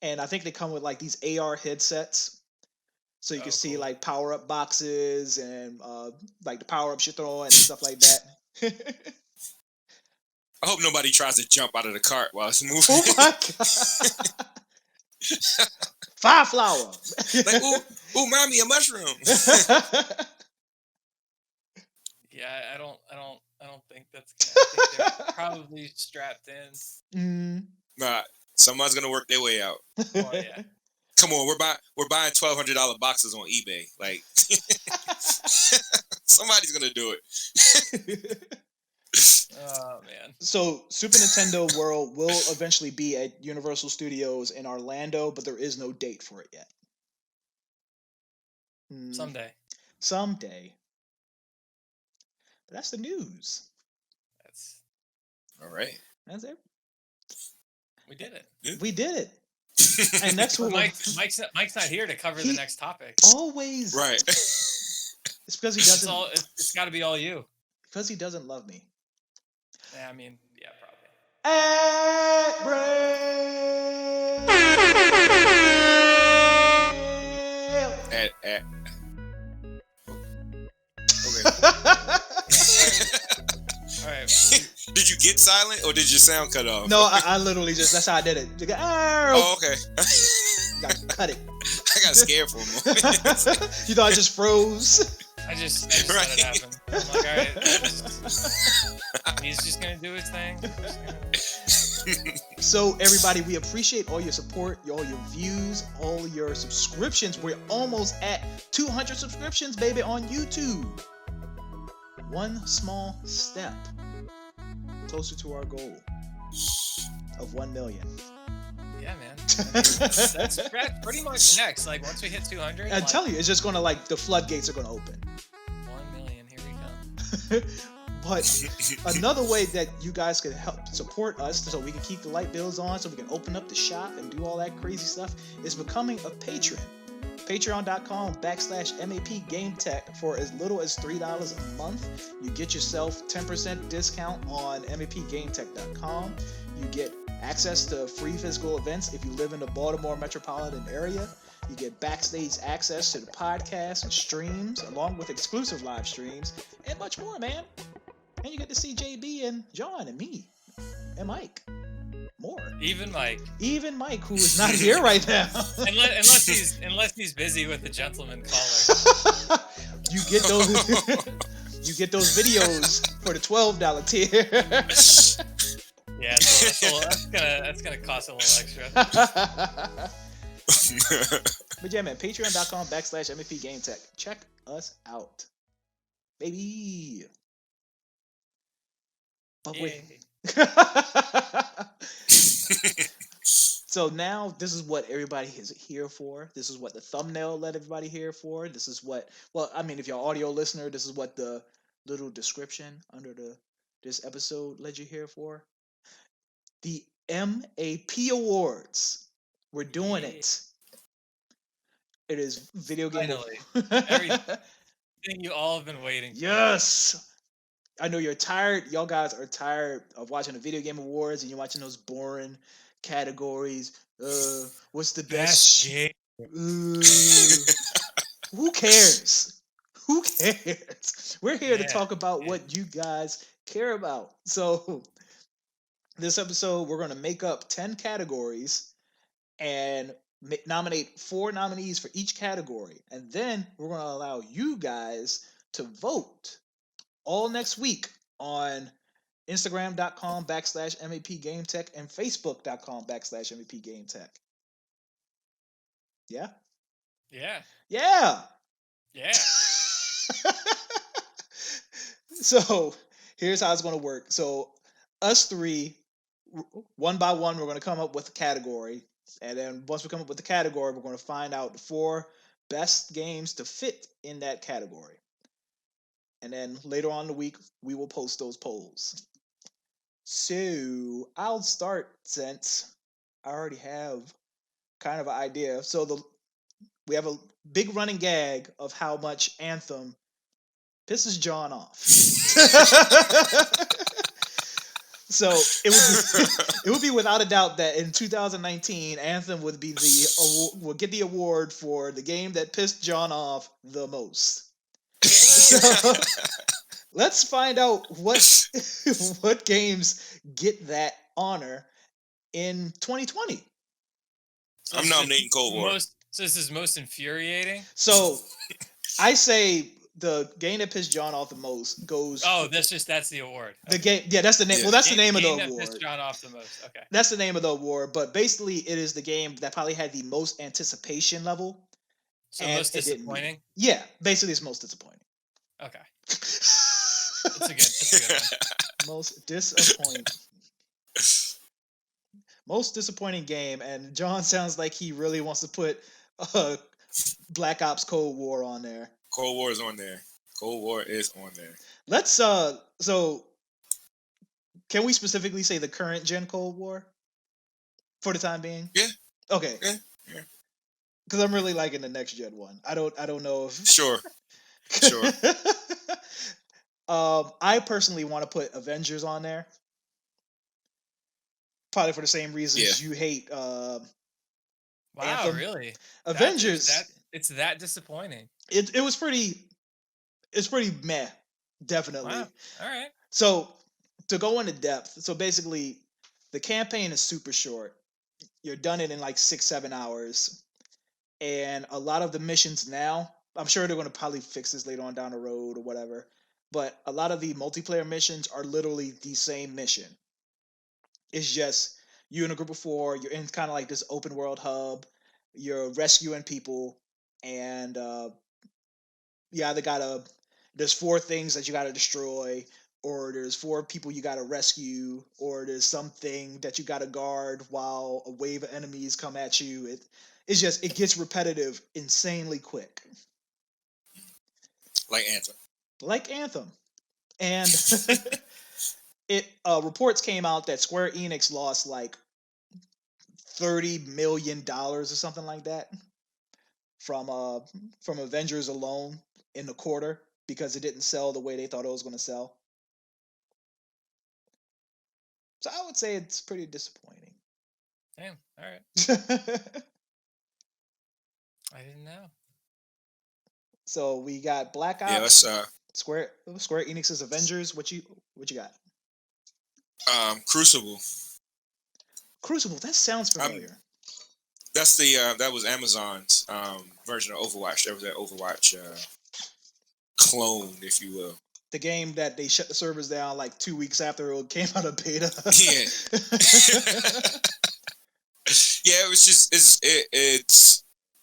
[SPEAKER 2] and I think they come with like these AR headsets, so you can see like power up boxes and like the power ups you throw and stuff like that.
[SPEAKER 4] I hope nobody tries to jump out of the cart while it's moving.
[SPEAKER 2] Oh my god! Fire flower.
[SPEAKER 4] Like ooh, mommy, a mushroom.
[SPEAKER 3] Yeah, I don't think that's gonna. I think they're probably strapped in.
[SPEAKER 4] Nah, someone's gonna work their way out.
[SPEAKER 3] Oh yeah.
[SPEAKER 4] Come on, we're buying $1,200 boxes on eBay. Like somebody's gonna do it.
[SPEAKER 3] Oh man.
[SPEAKER 2] So Super Nintendo World will eventually be at Universal Studios in Orlando, but there is no date for it yet. Someday. But that's the news.
[SPEAKER 3] That's
[SPEAKER 4] all right.
[SPEAKER 2] That's it.
[SPEAKER 3] We did it.
[SPEAKER 4] Yeah.
[SPEAKER 2] We did it. And next one,
[SPEAKER 3] Mike's not here to cover the next topic.
[SPEAKER 2] Always
[SPEAKER 4] right.
[SPEAKER 2] It's because he doesn't.
[SPEAKER 3] It's got to be all you.
[SPEAKER 2] Because he doesn't love me.
[SPEAKER 3] Yeah, I mean, yeah, probably.
[SPEAKER 4] Okay.
[SPEAKER 3] All right.
[SPEAKER 4] Did you get silent or did your sound cut off?
[SPEAKER 2] No, I literally that's how I did it.
[SPEAKER 4] Oh, okay.
[SPEAKER 2] Got cut it.
[SPEAKER 4] I got scared for a moment.
[SPEAKER 2] You thought I just froze?
[SPEAKER 3] I just let it happen. I'm like, all right, he's just gonna do his thing.
[SPEAKER 2] So everybody, we appreciate all your support, all your views, all your subscriptions. We're almost at 200 subscriptions, baby, on YouTube. One small step closer to our goal of 1 million.
[SPEAKER 3] Yeah, man. That's pretty much next. Like once we hit 200,
[SPEAKER 2] I tell you, it's just gonna the floodgates are gonna open.
[SPEAKER 3] 1 million, here we come.
[SPEAKER 2] But another way that you guys can help support us so we can keep the light bills on, so we can open up the shop and do all that crazy stuff, is becoming a patron. Patreon.com/MAPGameTech for as little as $3 a month. You get yourself 10% discount on MAPGameTech.com. You get access to free physical events if you live in the Baltimore metropolitan area. You get backstage access to the podcast and streams, along with exclusive live streams, and much more, man. And you get to see JB and John and me and Mike. More.
[SPEAKER 3] Even Mike,
[SPEAKER 2] who is not here right now.
[SPEAKER 3] unless he's busy with the gentleman caller.
[SPEAKER 2] you get those videos for the $12 tier.
[SPEAKER 3] Yeah, so that's gonna cost a little extra.
[SPEAKER 2] But yeah, man, patreon.com/MVP Game Tech. Check us out, baby. But wait. So now this is what everybody is here for. This is what the thumbnail led everybody here for. This is what, well, I mean, if you're an audio listener, this is what the little description under this episode led you here for. The MAP Awards. We're doing it. It is video game.
[SPEAKER 3] Finally. Everything you all have been waiting for.
[SPEAKER 2] Yes. I know you're tired. Y'all guys are tired of watching the video game awards and you're watching those boring categories. What's the best
[SPEAKER 3] game?
[SPEAKER 2] Who cares? Who cares? We're here to talk about what you guys care about. So this episode, we're going to make up 10 categories and nominate 4 nominees for each category. And then we're going to allow you guys to vote all next week on Instagram.com/MAP Game Tech and Facebook.com/MAP Game Tech. Yeah?
[SPEAKER 3] Yeah.
[SPEAKER 2] Yeah.
[SPEAKER 3] Yeah.
[SPEAKER 2] So here's how it's going to work. So us three, one by one, we're going to come up with a category. And then once we come up with the category, we're going to find out the 4 best games to fit in that category. And then later on in the week, we will post those polls. So I'll start since I already have kind of an idea. So we have a big running gag of how much Anthem pisses John off. So it would be without a doubt that in 2019, Anthem would get the award for the game that pissed John off the most. So let's find out what games get that honor in 2020.
[SPEAKER 3] So
[SPEAKER 4] I'm nominating Cold War.
[SPEAKER 3] So this is most infuriating.
[SPEAKER 2] So I say the game that pissed John off the most goes.
[SPEAKER 3] Oh, that's the award.
[SPEAKER 2] The game, yeah, that's the name. Well, that's the name of the award.
[SPEAKER 3] That pissed John off the most. Okay.
[SPEAKER 2] That's the name of the award, but basically, it is the game that probably had the most anticipation level.
[SPEAKER 3] So most disappointing.
[SPEAKER 2] Yeah, basically, it's most disappointing.
[SPEAKER 3] Okay. That's a good one.
[SPEAKER 2] Most disappointing. Most disappointing game, and John sounds like he really wants to put Black Ops Cold War on there.
[SPEAKER 4] Cold War is on there. Cold War is on there.
[SPEAKER 2] Let's so can we specifically say the current gen Cold War for the time being?
[SPEAKER 4] Yeah.
[SPEAKER 2] Okay.
[SPEAKER 4] Yeah.
[SPEAKER 2] Because I'm really liking the next gen one. I don't know if
[SPEAKER 4] Sure.
[SPEAKER 2] I personally want to put Avengers on there. Probably for the same reasons you hate
[SPEAKER 3] wow,
[SPEAKER 2] Anthem.
[SPEAKER 3] Really?
[SPEAKER 2] Avengers.
[SPEAKER 3] It's that disappointing.
[SPEAKER 2] It was pretty. It's pretty meh, definitely.
[SPEAKER 3] Wow. All right.
[SPEAKER 2] So to go into depth, so basically, the campaign is super short. You're done it in like 6-7 hours, and a lot of the missions now. I'm sure they're going to probably fix this later on down the road or whatever. But a lot of the multiplayer missions are literally the same mission. It's just you in a group of 4. You're in kind of like this open world hub. You're rescuing people, and you either there's 4 things that you gotta destroy, or there's 4 people you gotta rescue, or there's something that you gotta guard while a wave of enemies come at you. It gets repetitive insanely quick. Like Anthem. And reports came out that Square Enix lost like $30 million or something like that from Avengers alone in the quarter because it didn't sell the way they thought it was going to sell. So I would say it's pretty disappointing.
[SPEAKER 3] Damn. All right. I didn't know.
[SPEAKER 2] So we got Black Ops.
[SPEAKER 4] Yeah, let's
[SPEAKER 2] Square Enix's Avengers. What you got?
[SPEAKER 4] Crucible.
[SPEAKER 2] Crucible. That sounds familiar.
[SPEAKER 4] That's the that was Amazon's version of Overwatch. That was that Overwatch clone, if you will.
[SPEAKER 2] The game that they shut the servers down like 2 weeks after it came out of beta.
[SPEAKER 4] Yeah. Yeah, it was just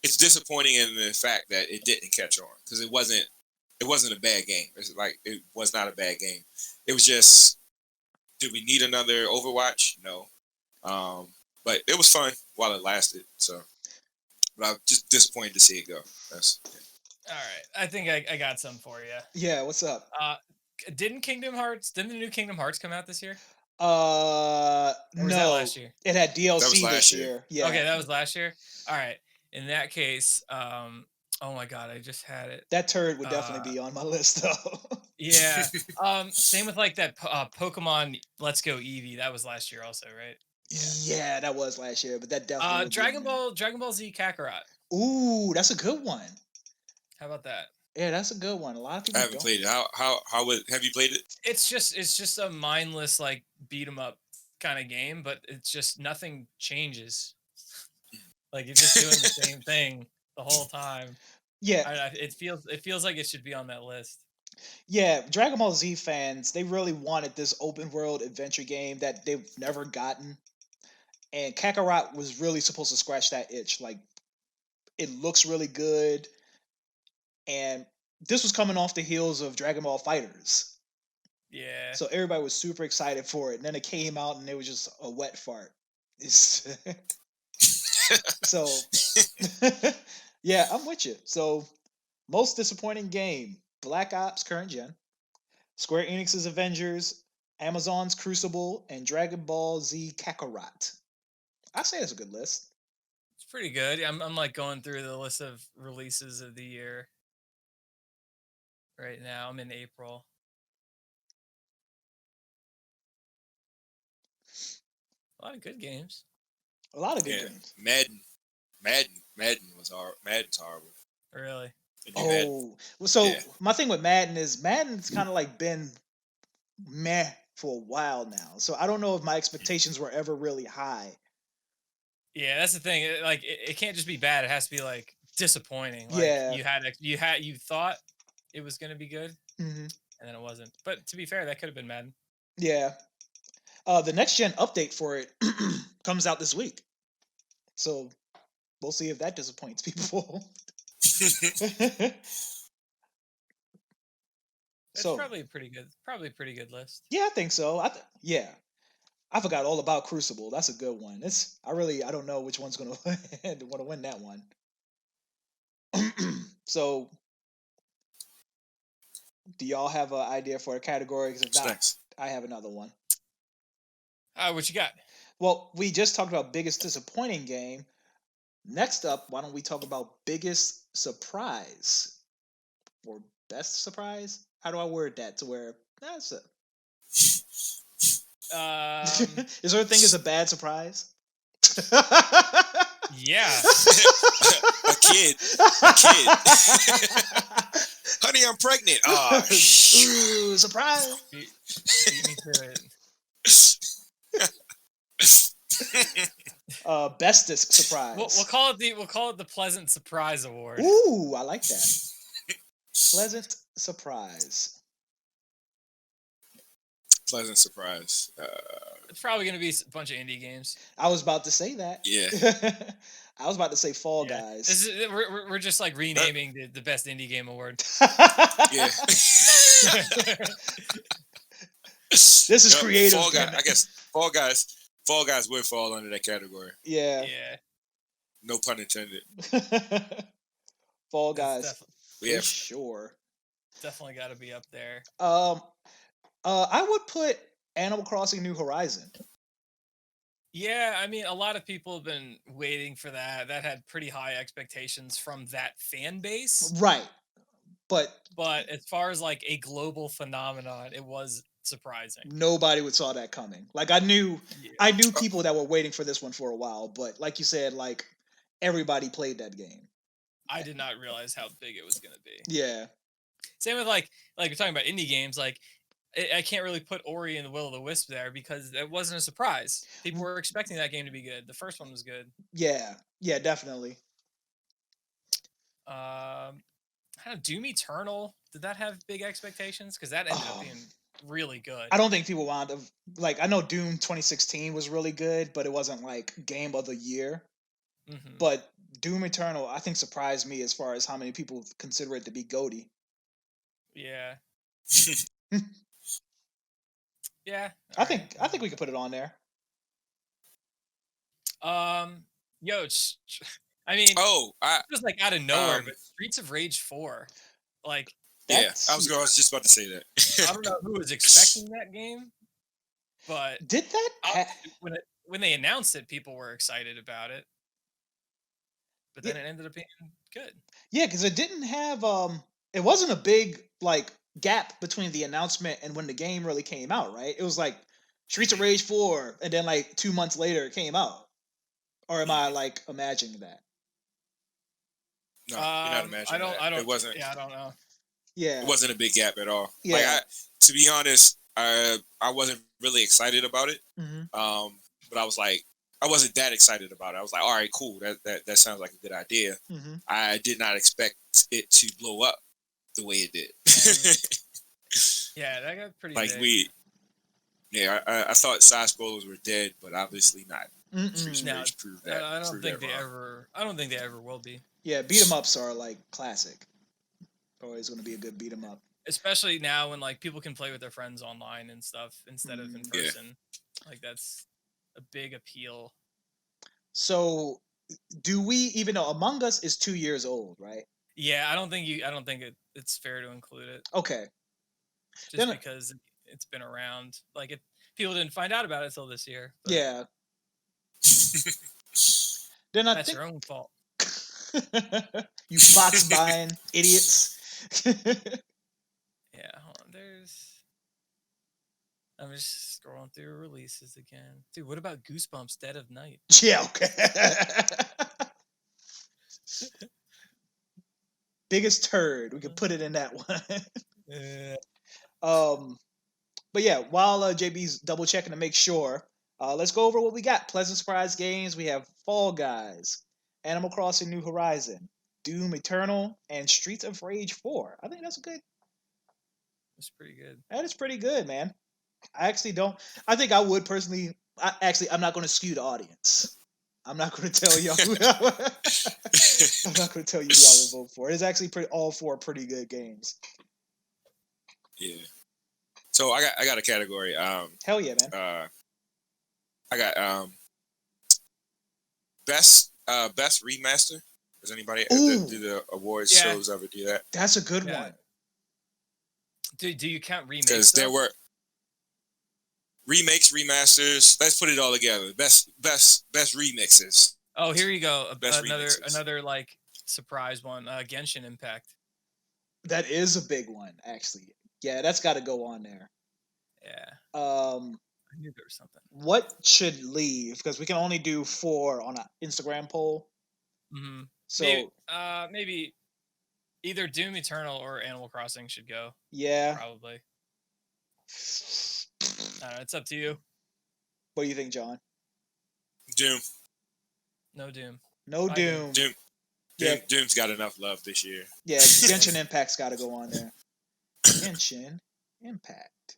[SPEAKER 4] it's disappointing in the fact that it didn't catch on because it wasn't a bad game. It's like it was not a bad game. It was just, did we need another Overwatch? No. But it was fun while it lasted. So, but I'm just disappointed to see it go.
[SPEAKER 3] All right, I think I got some for you.
[SPEAKER 2] Yeah, what's up?
[SPEAKER 3] Didn't the new Kingdom Hearts come out this year?
[SPEAKER 2] No,
[SPEAKER 3] last year?
[SPEAKER 2] It had DLC
[SPEAKER 4] last
[SPEAKER 2] this
[SPEAKER 4] year.
[SPEAKER 2] year. Yeah.
[SPEAKER 3] Okay, that was last year. All right. In that case, oh my god, I just had it.
[SPEAKER 2] That turd would definitely be on my list, though.
[SPEAKER 3] Yeah. Same with like that Pokemon Let's Go Eevee. That was last year also, right?
[SPEAKER 2] Yeah, that was last year, but that definitely.
[SPEAKER 3] Dragon Ball Z Kakarot.
[SPEAKER 2] Ooh, that's a good one.
[SPEAKER 3] How about that?
[SPEAKER 2] Yeah, that's a good one. A lot of people
[SPEAKER 4] I haven't played it. How have you played it?
[SPEAKER 3] It's just a mindless like beat 'em up kind of game, but it's just nothing changes. Like you're just doing the same thing the whole time.
[SPEAKER 2] Yeah,
[SPEAKER 3] it feels like it should be on that list.
[SPEAKER 2] yeah. Dragon Ball Z fans, they really wanted this open world adventure game that they've never gotten, and Kakarot was really supposed to scratch that itch. Like, it looks really good, and this was coming off the heels of Dragon Ball Fighters.
[SPEAKER 3] Yeah.
[SPEAKER 2] So everybody was super excited for it, and then it came out, and it was just a wet fart. It's so, yeah, I'm with you. So, most disappointing game: Black Ops current gen, Square Enix's Avengers, Amazon's Crucible, and Dragon Ball Z Kakarot. I say it's a good list.
[SPEAKER 3] It's pretty good. I'm like going through the list of releases of the year right now. I'm in April. A lot of good games.
[SPEAKER 2] A lot of good games.
[SPEAKER 4] Madden was hard. Madden's horrible.
[SPEAKER 3] Really?
[SPEAKER 2] Oh, so my thing with Madden's kind of like been meh for a while now. So I don't know if my expectations were ever really high.
[SPEAKER 3] Yeah, that's the thing. It can't just be bad. It has to be like disappointing. Like,
[SPEAKER 2] yeah.
[SPEAKER 3] You thought it was gonna be good,
[SPEAKER 2] Mm-hmm.
[SPEAKER 3] and then it wasn't. But to be fair, that could have been Madden.
[SPEAKER 2] Yeah. The next gen update for it comes out this week, so we'll see if that disappoints people.
[SPEAKER 3] It's probably a pretty good list.
[SPEAKER 2] Yeah, I think so. I forgot all about Crucible. That's a good one. I don't know which one's gonna want to win that one. So, do y'all have an idea for a category? Because if not, I have another one.
[SPEAKER 3] What you got?
[SPEAKER 2] Well, we just talked about biggest disappointing game. Next up, why don't we talk about biggest surprise or best surprise? How do I word that to where that's it? Is there a thing as a bad surprise?
[SPEAKER 3] Yeah.
[SPEAKER 4] a kid. Honey, I'm pregnant. Oh,
[SPEAKER 2] ooh, surprise.
[SPEAKER 3] Beat me to it.
[SPEAKER 2] Bestest surprise.
[SPEAKER 3] We'll call it the Pleasant Surprise Award.
[SPEAKER 2] Ooh, I like that. Pleasant surprise.
[SPEAKER 4] Pleasant surprise.
[SPEAKER 3] It's probably going to be a bunch of indie games.
[SPEAKER 2] I was about to say that.
[SPEAKER 4] Yeah.
[SPEAKER 2] I was about to say Fall Guys.
[SPEAKER 3] We're just like renaming the best indie game award.
[SPEAKER 4] Yeah.
[SPEAKER 2] This is creative.
[SPEAKER 4] Fall Guys, I guess Fall Guys would fall under that category.
[SPEAKER 2] Yeah.
[SPEAKER 3] Yeah.
[SPEAKER 4] No pun intended.
[SPEAKER 2] Fall Guys.
[SPEAKER 4] Yeah.
[SPEAKER 2] For sure.
[SPEAKER 3] Definitely got to be up there.
[SPEAKER 2] I would put Animal Crossing New Horizon.
[SPEAKER 3] Yeah, I mean, a lot of people have been waiting for that. That had pretty high expectations from that fan base.
[SPEAKER 2] Right. But
[SPEAKER 3] as far as like a global phenomenon, it was surprising.
[SPEAKER 2] Nobody would saw that coming. Like I knew people that were waiting for this one for a while, but like you said, like everybody played that game.
[SPEAKER 3] I did not realize how big it was going to be.
[SPEAKER 2] Yeah.
[SPEAKER 3] Same with like you're talking about indie games. Like I can't really put Ori and the Will of the Wisp there because it wasn't a surprise. People were expecting that game to be good. The first one was good.
[SPEAKER 2] Yeah. Yeah, definitely.
[SPEAKER 3] I don't know, Doom Eternal. Did that have big expectations? Because that ended up being really good.
[SPEAKER 2] I don't think people wound up like. I know Doom 2016 was really good, but it wasn't like game of the year.
[SPEAKER 3] Mm-hmm.
[SPEAKER 2] But Doom Eternal, I think, surprised me as far as how many people consider it to be GOATY.
[SPEAKER 3] Yeah. Yeah.
[SPEAKER 2] I think we could put it on there.
[SPEAKER 3] Yo, I mean, it was like out of nowhere, but Streets of Rage 4, like.
[SPEAKER 4] Yeah, I was just about to say that.
[SPEAKER 3] I don't know who was expecting that game, but
[SPEAKER 2] did that
[SPEAKER 3] when they announced it, people were excited about it. But then it ended up being good.
[SPEAKER 2] Yeah, because it didn't have it wasn't a big like gap between the announcement and when the game really came out, right? It was like Streets of Rage 4, and then like 2 months later it came out. Or am I like imagining that?
[SPEAKER 4] No, you're not imagining that. It wasn't.
[SPEAKER 3] Yeah, I don't know.
[SPEAKER 2] Yeah,
[SPEAKER 4] it wasn't a big gap at all.
[SPEAKER 2] Yeah.
[SPEAKER 4] Like to be honest, I wasn't really excited about it.
[SPEAKER 2] Mm-hmm.
[SPEAKER 4] But I was like, I wasn't that excited about it. I was like, all right, cool. That sounds like a good idea.
[SPEAKER 2] Mm-hmm.
[SPEAKER 4] I did not expect it to blow up the way it did.
[SPEAKER 3] Yeah, that got pretty
[SPEAKER 4] like
[SPEAKER 3] big.
[SPEAKER 4] I thought side scrollers were dead, but obviously not.
[SPEAKER 2] No,
[SPEAKER 4] proved that.
[SPEAKER 3] I don't think they ever will be.
[SPEAKER 2] Yeah, beat 'em ups are like classic. Always going to be a good beat 'em up.
[SPEAKER 3] Especially now when like people can play with their friends online and stuff instead of in person. Like that's a big appeal.
[SPEAKER 2] So, do we even know Among Us is 2 years old, right?
[SPEAKER 3] Yeah, I don't think it's fair to include it.
[SPEAKER 2] Okay.
[SPEAKER 3] Just because it's been around. Like people didn't find out about it until this year. But
[SPEAKER 2] yeah. Then
[SPEAKER 3] that's your own fault.
[SPEAKER 2] You box buying idiots.
[SPEAKER 3] Yeah, hold on. I'm just scrolling through releases again. Dude, what about Goosebumps Dead of Night?
[SPEAKER 2] Yeah, okay. Biggest turd. We could put it in that one. But yeah, while JB's double checking to make sure, let's go over what we got. Pleasant Surprise games. We have Fall Guys, Animal Crossing New Horizon, Doom Eternal, and Streets of Rage 4. I think that's good.
[SPEAKER 3] That's pretty good.
[SPEAKER 2] That is pretty good, man. I actually don't. I think I would personally. I'm not going to skew the audience. I'm not going to tell y'all. I'm not going to tell you who I would vote for. It's actually all four pretty good games.
[SPEAKER 4] Yeah. So I got a category.
[SPEAKER 2] Hell yeah, man.
[SPEAKER 4] I got best remaster. Does anybody do the awards shows ever do that?
[SPEAKER 2] That's a good one.
[SPEAKER 3] Do you count remakes?
[SPEAKER 4] Because there were remakes, remasters. Let's put it all together. Best remixes.
[SPEAKER 3] Oh, here you go. Another like surprise one. Genshin Impact.
[SPEAKER 2] That is a big one, actually. Yeah, that's got to go on there.
[SPEAKER 3] Yeah.
[SPEAKER 2] I
[SPEAKER 3] knew there was something.
[SPEAKER 2] What should leave? Because we can only do 4 on an Instagram poll.
[SPEAKER 3] Mm-hmm.
[SPEAKER 2] So
[SPEAKER 3] maybe either Doom Eternal or Animal Crossing should go.
[SPEAKER 2] Yeah.
[SPEAKER 3] Probably. It's up to you.
[SPEAKER 2] What do you think, John?
[SPEAKER 4] Doom.
[SPEAKER 3] No Doom.
[SPEAKER 2] No Doom.
[SPEAKER 4] Doom's got enough love this year.
[SPEAKER 2] Yeah, Genshin Impact's got to go on there. Genshin Impact.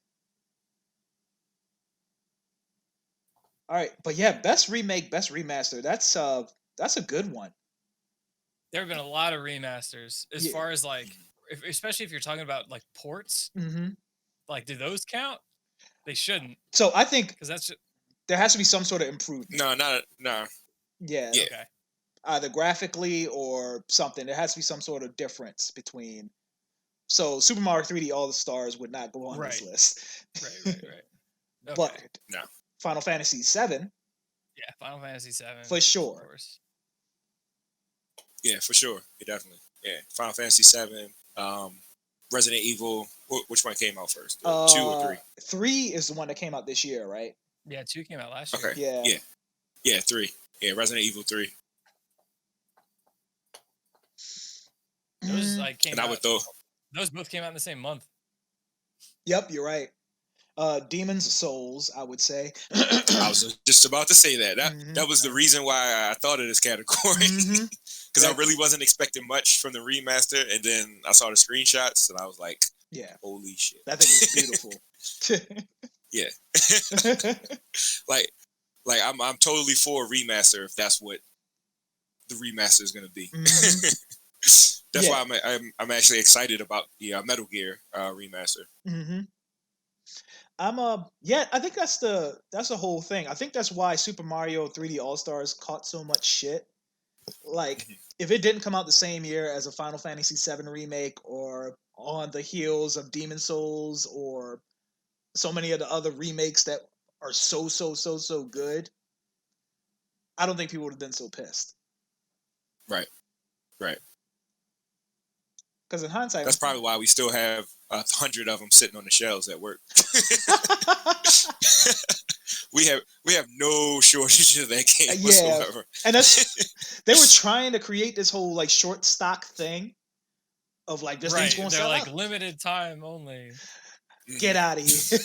[SPEAKER 2] All right, but yeah, best remake, best remaster. That's a good one.
[SPEAKER 3] There have been a lot of remasters as far as like, especially if you're talking about like ports.
[SPEAKER 2] Mm-hmm.
[SPEAKER 3] Like, do those count? They shouldn't.
[SPEAKER 2] So I think
[SPEAKER 3] because that's just,
[SPEAKER 2] there has to be some sort of improvement.
[SPEAKER 4] No.
[SPEAKER 2] Yeah.
[SPEAKER 3] Okay.
[SPEAKER 2] Either graphically or something. There has to be some sort of difference between. So Super Mario 3D All the Stars would not go on this list.
[SPEAKER 3] Right. Okay.
[SPEAKER 2] But
[SPEAKER 4] no.
[SPEAKER 2] Final Fantasy 7.
[SPEAKER 3] Yeah, Final Fantasy 7
[SPEAKER 2] for sure.
[SPEAKER 3] Of course.
[SPEAKER 4] Yeah, for sure. Yeah, definitely. Yeah, Final Fantasy 7. Resident Evil. Which one came out first? 2 or 3?
[SPEAKER 2] 3 is the one that came out this year, right?
[SPEAKER 3] Yeah, 2 came out last year.
[SPEAKER 4] Okay. Yeah, 3. Yeah, Resident Evil 3.
[SPEAKER 3] Those like came
[SPEAKER 4] And I
[SPEAKER 3] out.
[SPEAKER 4] would throw.
[SPEAKER 3] Those both came out in the same month.
[SPEAKER 2] Yep, you're right. Demon's Souls, I would say.
[SPEAKER 4] I was just about to say that.
[SPEAKER 2] Mhm.
[SPEAKER 4] That was the reason why I thought of this category.
[SPEAKER 2] Mhm.
[SPEAKER 4] Because I really wasn't expecting much from the remaster, and then I saw the screenshots, and I was like,
[SPEAKER 2] Yeah,
[SPEAKER 4] "Holy shit!"
[SPEAKER 2] that thing is beautiful.
[SPEAKER 4] Yeah, like I'm totally for a remaster if that's what the remaster is going to be.
[SPEAKER 2] Mhm.
[SPEAKER 4] That's
[SPEAKER 2] Yeah.
[SPEAKER 4] why I'm actually excited about the Metal Gear remaster.
[SPEAKER 2] Mm-hmm. I think that's the whole thing. I think that's why Super Mario 3D All Stars caught so much shit. Like, if it didn't come out the same year as a Final Fantasy VII remake, or on the heels of Demon Souls, or so many of the other remakes that are so good, I don't think people would have been so pissed.
[SPEAKER 4] Right.
[SPEAKER 2] Because in hindsight,
[SPEAKER 4] That's probably why we still have 100 of them sitting on the shelves at work. We have no shortage of that game whatsoever.
[SPEAKER 2] And they were trying to create this whole like short stock thing of like this thing's going to
[SPEAKER 3] They're
[SPEAKER 2] sell
[SPEAKER 3] like
[SPEAKER 2] out.
[SPEAKER 3] limited time only.
[SPEAKER 2] Get out of here.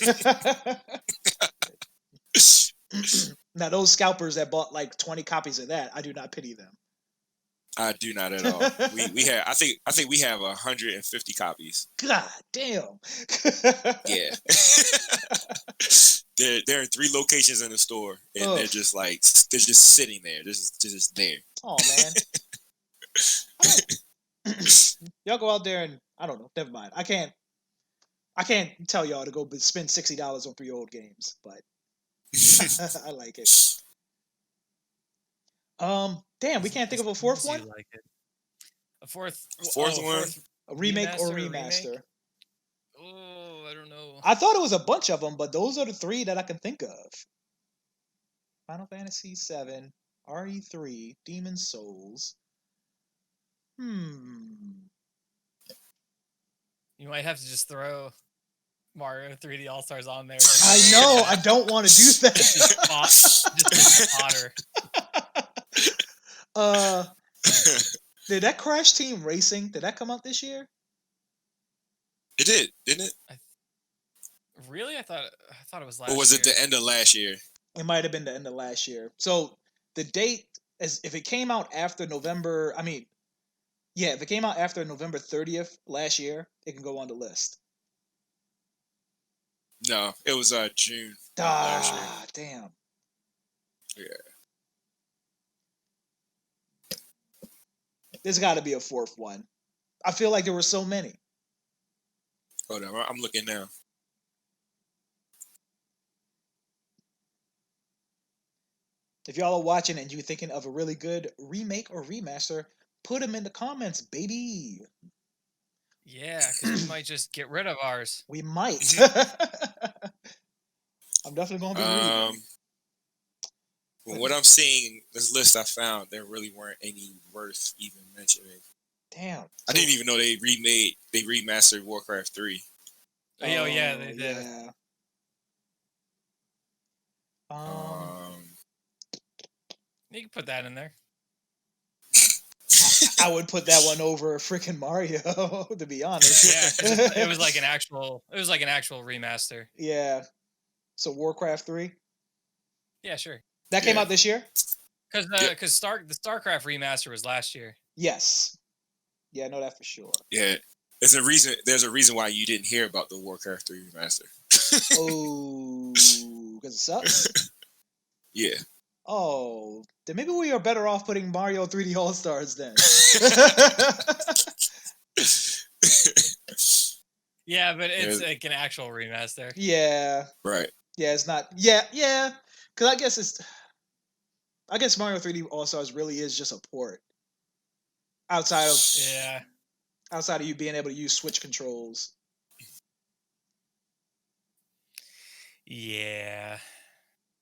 [SPEAKER 2] Now those scalpers that bought like 20 copies of that, I do not pity them.
[SPEAKER 4] I do not at all. We have I think we have 150 copies.
[SPEAKER 2] God damn.
[SPEAKER 4] Yeah. They're in 3 locations in the store, and they're just sitting there. They're just there.
[SPEAKER 2] Oh man. Y'all go out there and I don't know. Never mind. I can't tell y'all to go spend $60 on 3 old games, but I like it. Damn, we can't think of a fourth one.
[SPEAKER 3] Like it. A fourth
[SPEAKER 4] one.
[SPEAKER 2] A remake or remaster.
[SPEAKER 3] Oh, I don't know.
[SPEAKER 2] I thought it was a bunch of them, but those are the 3 that I can think of. Final Fantasy VII, RE3, Demon Souls.
[SPEAKER 3] You might have to just throw Mario 3D All Stars on there.
[SPEAKER 2] I know. I don't want to do that.
[SPEAKER 3] just fodder.
[SPEAKER 2] Did that Crash Team Racing? Did that come out this year?
[SPEAKER 4] It did, didn't it?
[SPEAKER 3] Really? I thought it was last.
[SPEAKER 4] Or was it
[SPEAKER 3] year.
[SPEAKER 4] the end of last year?
[SPEAKER 2] It might have been the end of last year. So the date, as if it came out after November, if it came out after November 30th last year, it can go on the list.
[SPEAKER 4] No, it was June last year.
[SPEAKER 2] Damn.
[SPEAKER 4] Yeah.
[SPEAKER 2] There's got to be a fourth one. I feel like there were so many.
[SPEAKER 4] Hold on, I'm looking now.
[SPEAKER 2] If y'all are watching and you're thinking of a really good remake or remaster, put them in the comments, baby.
[SPEAKER 3] Yeah, because we might just get rid of ours.
[SPEAKER 2] We might. I'm definitely going to be reading.
[SPEAKER 4] What I'm seeing, this list I found, there really weren't any worth even mentioning.
[SPEAKER 2] Damn.
[SPEAKER 4] I didn't even know they remastered Warcraft 3.
[SPEAKER 3] Oh yeah, they did.
[SPEAKER 2] Yeah.
[SPEAKER 3] You can put that in there.
[SPEAKER 2] I would put that one over freaking Mario, to be honest.
[SPEAKER 3] Yeah, it was like an actual remaster.
[SPEAKER 2] Yeah. So Warcraft 3?
[SPEAKER 3] Yeah, sure.
[SPEAKER 2] That came out this year?
[SPEAKER 3] Because the StarCraft remaster was last year.
[SPEAKER 2] Yes. Yeah, I know that for sure.
[SPEAKER 4] Yeah. There's a reason why you didn't hear about the Warcraft 3 remaster.
[SPEAKER 2] Oh, because it sucks?
[SPEAKER 4] Yeah.
[SPEAKER 2] Oh, then maybe we are better off putting Mario 3D All Stars then.
[SPEAKER 3] Yeah, but it's like an actual remaster.
[SPEAKER 2] Yeah.
[SPEAKER 4] Right.
[SPEAKER 2] Yeah, it's not. Yeah. Because I guess Mario 3D All Stars really is just a port. Outside of you being able to use Switch controls.
[SPEAKER 3] Yeah.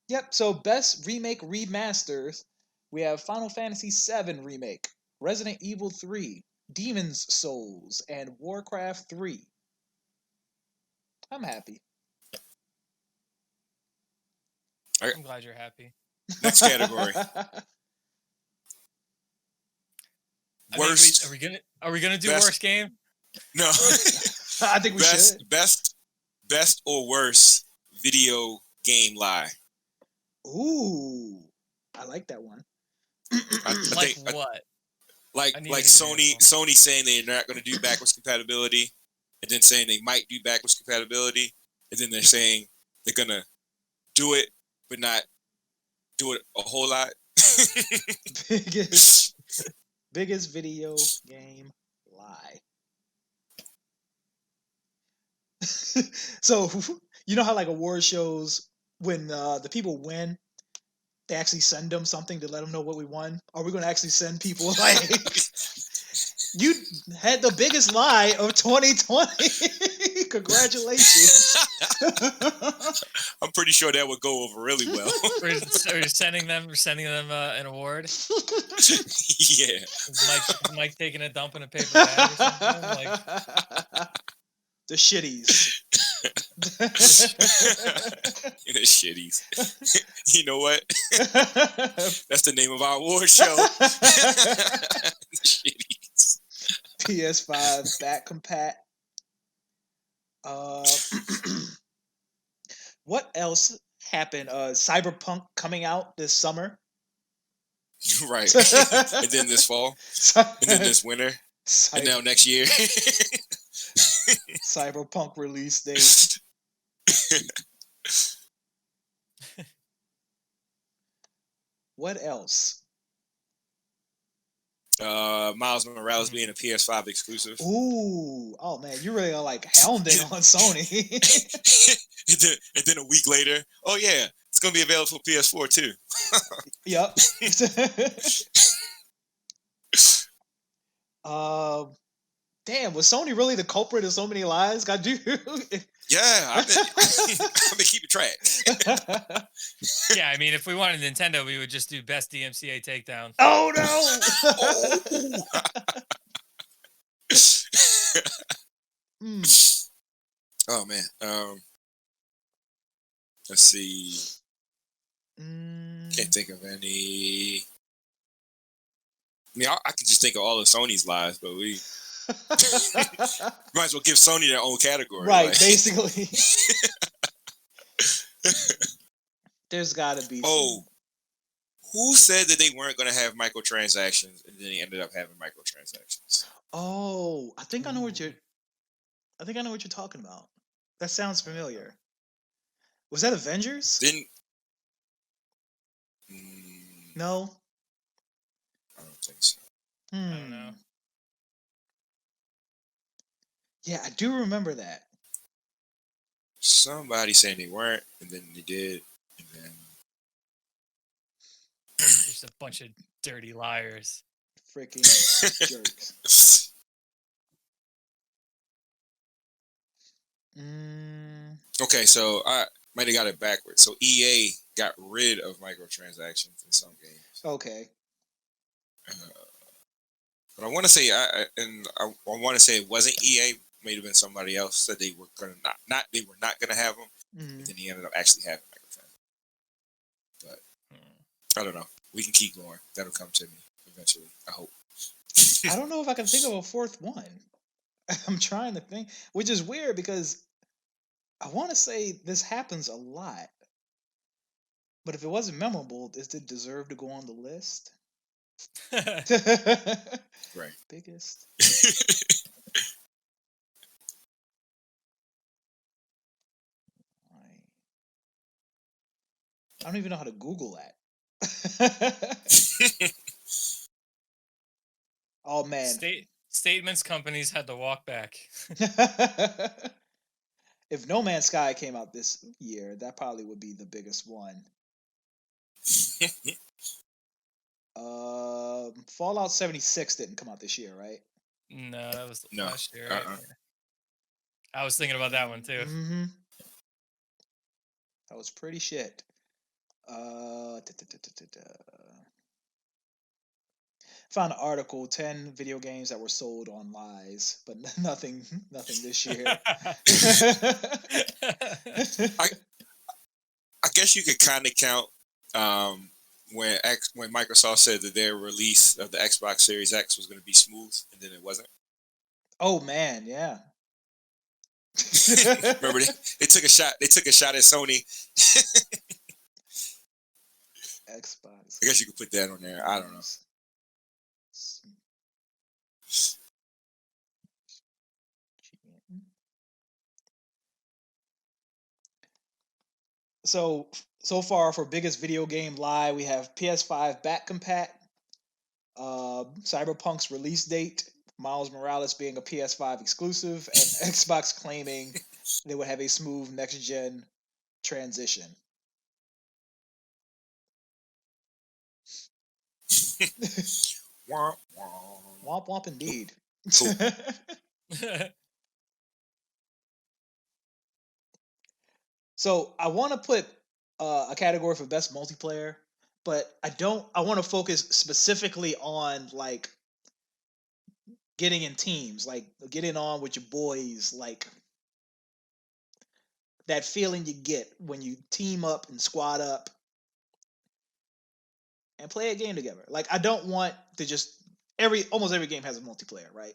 [SPEAKER 2] Yep, so best remake remasters, we have Final Fantasy VII Remake, Resident Evil 3, Demon's Souls, and Warcraft 3. I'm happy.
[SPEAKER 3] I'm glad you're happy.
[SPEAKER 4] Next category. Worst.
[SPEAKER 3] Are we gonna do
[SPEAKER 4] best-
[SPEAKER 3] worst game?
[SPEAKER 4] No.
[SPEAKER 2] I think we should.
[SPEAKER 4] Best or worst video game lie.
[SPEAKER 2] Ooh, I like that one.
[SPEAKER 3] What?
[SPEAKER 4] Like
[SPEAKER 3] I need
[SPEAKER 4] like
[SPEAKER 3] an example.
[SPEAKER 4] Sony saying they're not going to do backwards compatibility, and then saying they might do backwards compatibility, and then they're saying they're gonna do it but not do it a whole lot.
[SPEAKER 2] biggest video game lie. So you know how like award shows when the people win, they actually send them something to let them know what we won. Are we going to actually send people like you had the biggest lie of 2020? Congratulations.
[SPEAKER 4] I'm pretty sure that would go over really well.
[SPEAKER 3] We're sending them an award.
[SPEAKER 4] Yeah.
[SPEAKER 3] Is Mike taking a dump in a paper bag or something? Like,
[SPEAKER 2] the shitties.
[SPEAKER 4] The shitties. You know what? That's the name of our award show. The shitties.
[SPEAKER 2] PS5 back compat. What else happened? Cyberpunk coming out this summer.
[SPEAKER 4] Right. And then this fall. And then this winter. And now next year.
[SPEAKER 2] Cyberpunk release date. What else?
[SPEAKER 4] Miles Morales being a PS5 exclusive.
[SPEAKER 2] Ooh, oh man, you really are like hounding on Sony.
[SPEAKER 4] and then a week later, oh yeah, it's gonna be available for PS4 too.
[SPEAKER 2] Yep. Damn, was Sony really the culprit of so many lies? God, you.
[SPEAKER 4] Yeah, I've been keeping track.
[SPEAKER 3] yeah, I mean, if we wanted Nintendo, we would just do best DMCA takedown.
[SPEAKER 2] Oh no!
[SPEAKER 4] Oh man. Let's see. Can't think of any. I mean, I could just think of all of Sony's lies, but we might as well give Sony their own category.
[SPEAKER 2] Right,
[SPEAKER 4] like.
[SPEAKER 2] basically. There's got to be.
[SPEAKER 4] Oh, who said that they weren't going to have microtransactions, and then they ended up having microtransactions?
[SPEAKER 2] Oh, I think I know what you're. I think I know what you're talking about. That sounds familiar. Was that Avengers? No.
[SPEAKER 4] I don't think so.
[SPEAKER 3] I don't know.
[SPEAKER 2] Yeah, I do remember that.
[SPEAKER 4] Somebody saying they weren't, and then they did, and then
[SPEAKER 3] Just a bunch of dirty liars.
[SPEAKER 2] Freaking jerks.
[SPEAKER 4] Okay, so I might have got it backwards. So EA got rid of microtransactions in some games.
[SPEAKER 2] Okay.
[SPEAKER 4] But I want to say, I want to say it wasn't EA. May have been somebody else said they were gonna they were not gonna have them, and then he ended up actually having microtransactions. But I don't know. We can keep going. That'll come to me eventually. I hope.
[SPEAKER 2] I don't know if I can think of a fourth one. I'm trying to think, which is weird because I want to say this happens a lot. But if it wasn't memorable, does it deserve to go on the list?
[SPEAKER 4] Right.
[SPEAKER 2] Biggest. I don't even know how to Google that. Oh man.
[SPEAKER 3] Statements companies had to walk back.
[SPEAKER 2] If No Man's Sky came out this year, that probably would be the biggest one. Fallout 76 didn't come out this year, right?
[SPEAKER 3] No, that was last year. Right? I was thinking about that one too.
[SPEAKER 2] Mm-hmm. That was pretty shit. Found an article: 10 video games that were sold on lies, but nothing this year.
[SPEAKER 4] I guess you could kind of count when Microsoft said that their release of the Xbox Series X was going to be smooth, and then it wasn't.
[SPEAKER 2] Oh man, yeah.
[SPEAKER 4] Remember they took a shot. They took a shot at Sony.
[SPEAKER 2] Xbox.
[SPEAKER 4] I guess you could put that on there. I don't know.
[SPEAKER 2] So far for biggest video game lie, we have PS5 back compat, Cyberpunk's release date, Miles Morales being a PS5 exclusive, and Xbox claiming they would have a smooth next gen transition.
[SPEAKER 4] Womp
[SPEAKER 2] Womp womp indeed.
[SPEAKER 4] Cool.
[SPEAKER 2] So I want to put a category for best multiplayer, but I want to focus specifically on like getting in teams, like getting on with your boys, like that feeling you get when you team up and squad up and play a game together. Like I don't want to just almost every game has a multiplayer, right?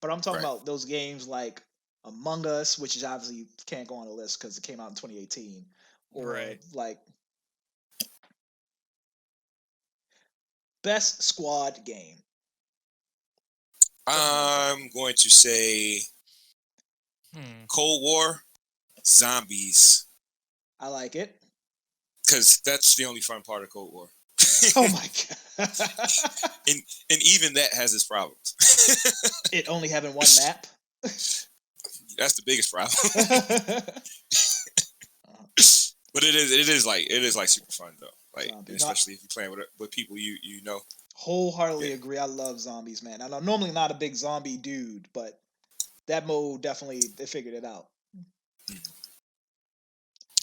[SPEAKER 2] But I'm talking about those games like Among Us, which is obviously can't go on the list because it came out in 2018, or like best squad game.
[SPEAKER 4] I'm going to say Cold War Zombies.
[SPEAKER 2] I like it.
[SPEAKER 4] Because that's the only fun part of Cold War.
[SPEAKER 2] Oh my god.
[SPEAKER 4] and even that has its problems.
[SPEAKER 2] It only having one map.
[SPEAKER 4] That's the biggest problem. But it is like super fun though. Like especially if you're playing with people you know.
[SPEAKER 2] Wholeheartedly agree. I love zombies, man. I'm normally not a big zombie dude, but that mode definitely they figured it out.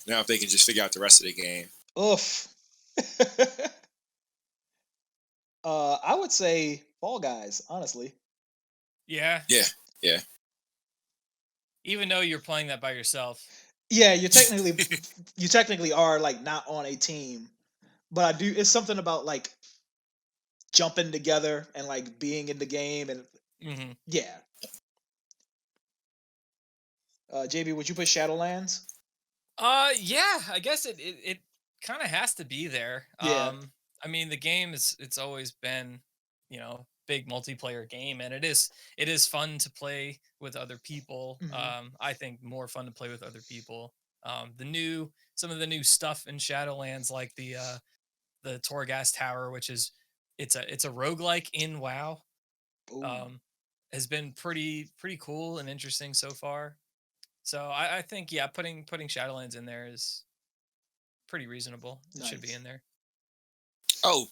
[SPEAKER 4] Now if they can just figure out the rest of the game.
[SPEAKER 2] Oof. I would say Fall Guys, honestly.
[SPEAKER 3] Yeah.
[SPEAKER 4] Yeah.
[SPEAKER 3] Even though you're playing that by yourself.
[SPEAKER 2] Yeah, you technically are like not on a team, but it's something about like jumping together and like being in the game and yeah. JB, would you put Shadowlands?
[SPEAKER 3] Yeah, I guess it kind of has to be there.
[SPEAKER 2] Yeah.
[SPEAKER 3] I mean, the game it's always been, big multiplayer game, and it is fun to play with other people. I think more fun to play with other people. Some of the new stuff in Shadowlands, like the Torghast Tower, which is it's a roguelike in WoW. Has been pretty cool and interesting so far. So I think putting Shadowlands in there is pretty reasonable. It should be in there.
[SPEAKER 4] Oh,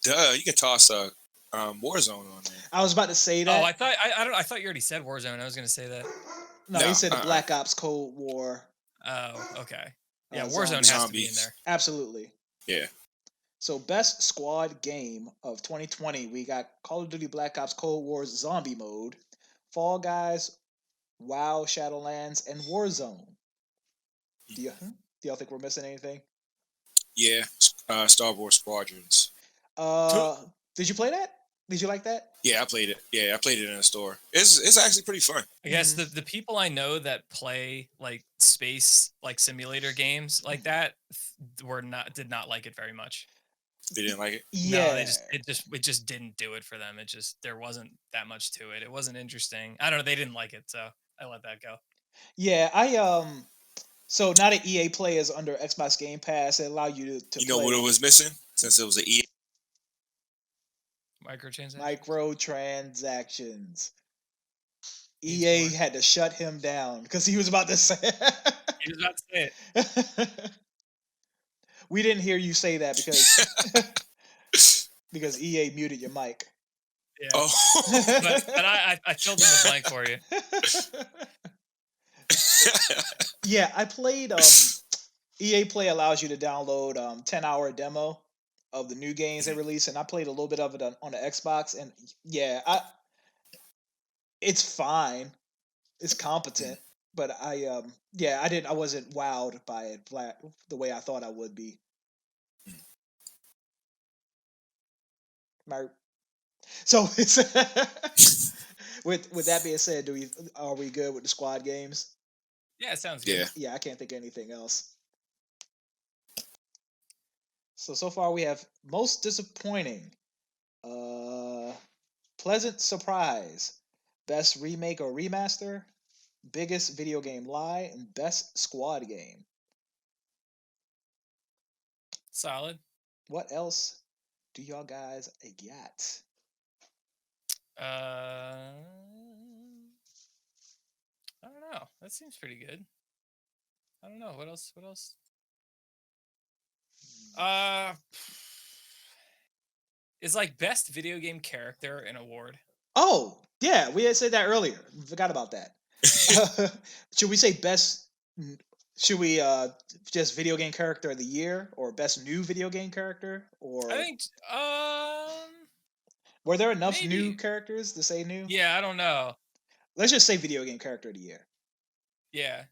[SPEAKER 4] duh! You can toss Warzone on there.
[SPEAKER 2] I was about to say that.
[SPEAKER 3] Oh, I thought you already said Warzone. I was going to say that.
[SPEAKER 2] No, he said the Black Ops Cold War.
[SPEAKER 3] Oh, okay. Yeah, Warzone has to be in there.
[SPEAKER 2] Absolutely.
[SPEAKER 4] Yeah.
[SPEAKER 2] So best squad game of 2020, we got Call of Duty Black Ops Cold War's Zombie Mode, Fall Guys, WoW Shadowlands, and Warzone. Do y'all think we're missing anything?
[SPEAKER 4] Yeah, Star Wars Squadrons.
[SPEAKER 2] Did you play that? Did you like that?
[SPEAKER 4] Yeah, I played it. Yeah, I played it in a store. It's actually pretty fun.
[SPEAKER 3] I guess the people I know that play like space like simulator games like that did not like it very much.
[SPEAKER 4] They didn't like it?
[SPEAKER 3] Yeah. No, it just didn't do it for them. There wasn't that much to it. It wasn't interesting. I don't know, they didn't like it, so I let that go.
[SPEAKER 2] Yeah, so now that EA Play is under Xbox Game Pass, it allows you to
[SPEAKER 4] You know what it was missing? Since it was an EA
[SPEAKER 2] microtransactions. EA had to shut him down because he was about to say
[SPEAKER 3] he was about to say it.
[SPEAKER 2] We didn't hear you say that because EA muted your mic.
[SPEAKER 3] Yeah. Oh. but I filled in the blank for you.
[SPEAKER 2] Yeah, I played EA Play allows you to download 10-hour demo of the new games they released, and I played a little bit of it on the Xbox, and yeah, it's fine, it's competent, but I wasn't wowed by it the way I thought I would be. So it's with that being said, are we good with the squad games?
[SPEAKER 3] Yeah, it sounds good.
[SPEAKER 2] Yeah, I can't think of anything else. So far we have most disappointing, pleasant surprise, best remake or remaster, biggest video game lie, and best squad game.
[SPEAKER 3] Solid.
[SPEAKER 2] What else do y'all guys got?
[SPEAKER 3] I don't know. That seems pretty good. I don't know. What else? Is like best video game character an award?
[SPEAKER 2] Oh, yeah, we had said that earlier. Forgot about that. Should we say best? Should we just video game character of the year or best new video game character? Or
[SPEAKER 3] I think
[SPEAKER 2] were there enough
[SPEAKER 3] maybe.
[SPEAKER 2] new characters to say new?
[SPEAKER 3] Yeah, I don't know.
[SPEAKER 2] Let's just say video game character of the year.
[SPEAKER 3] Yeah.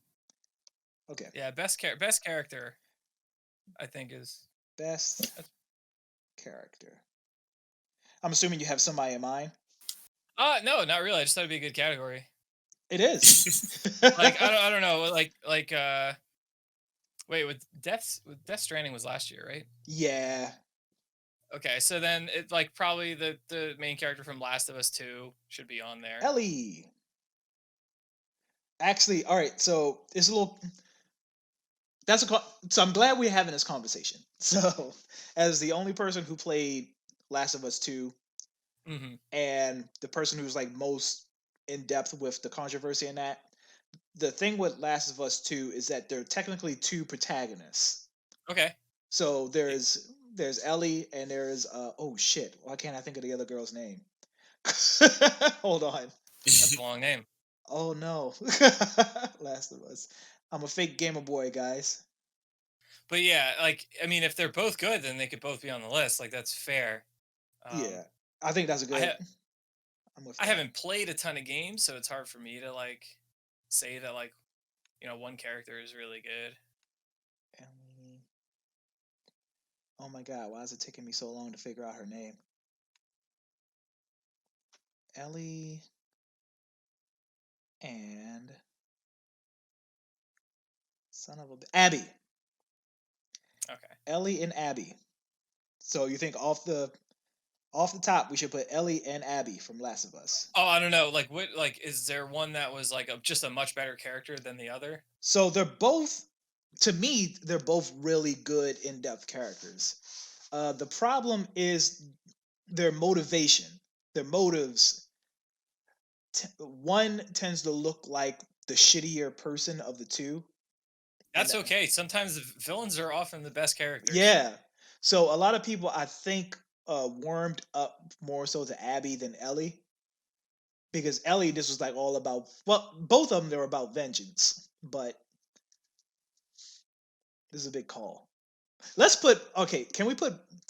[SPEAKER 2] Okay.
[SPEAKER 3] Yeah, best character, I think is
[SPEAKER 2] best character. I'm assuming you have somebody in mind.
[SPEAKER 3] No, not really. I just thought it'd be a good category.
[SPEAKER 2] It is.
[SPEAKER 3] Like I don't know. Wait, with Death Stranding was last year, right?
[SPEAKER 2] Yeah.
[SPEAKER 3] Okay, so then it like probably the main character from Last of Us 2 should be on there.
[SPEAKER 2] Ellie. Actually, all right. So it's a little. So I'm glad we're having this conversation. So, as the only person who played Last of Us 2, and the person who's like most in depth with the controversy in that, the thing with Last of Us 2 is that there are technically two protagonists.
[SPEAKER 3] Okay.
[SPEAKER 2] So there's Ellie and there's oh shit, why can't I think of the other girl's name? Hold on.
[SPEAKER 3] That's a long name.
[SPEAKER 2] Oh no. Last of Us. I'm a fake gamer boy, guys.
[SPEAKER 3] But yeah, like I mean, if they're both good, then they could both be on the list. Like that's fair.
[SPEAKER 2] Yeah, I think that's a good.
[SPEAKER 3] I haven't played a ton of games, so it's hard for me to like say that like one character is really good.
[SPEAKER 2] Ellie. Oh my god, why is it taking me so long to figure out her name? Ellie and Abby.
[SPEAKER 3] Okay.
[SPEAKER 2] Ellie and Abby. So you think off the top we should put Ellie and Abby from Last of Us?
[SPEAKER 3] Oh, I don't know. Like what? Like is there one that was like just a much better character than the other?
[SPEAKER 2] So they're both, to me, they're both really good in-depth characters. The problem is their motivation, their motives. One tends to look like the shittier person of the two.
[SPEAKER 3] That's okay. Sometimes the villains are often the best characters.
[SPEAKER 2] Yeah. So a lot of people, I think, warmed up more so to Abby than Ellie. Because Ellie, this was like all about, well, both of them, they were about vengeance. But this is a big call. Can we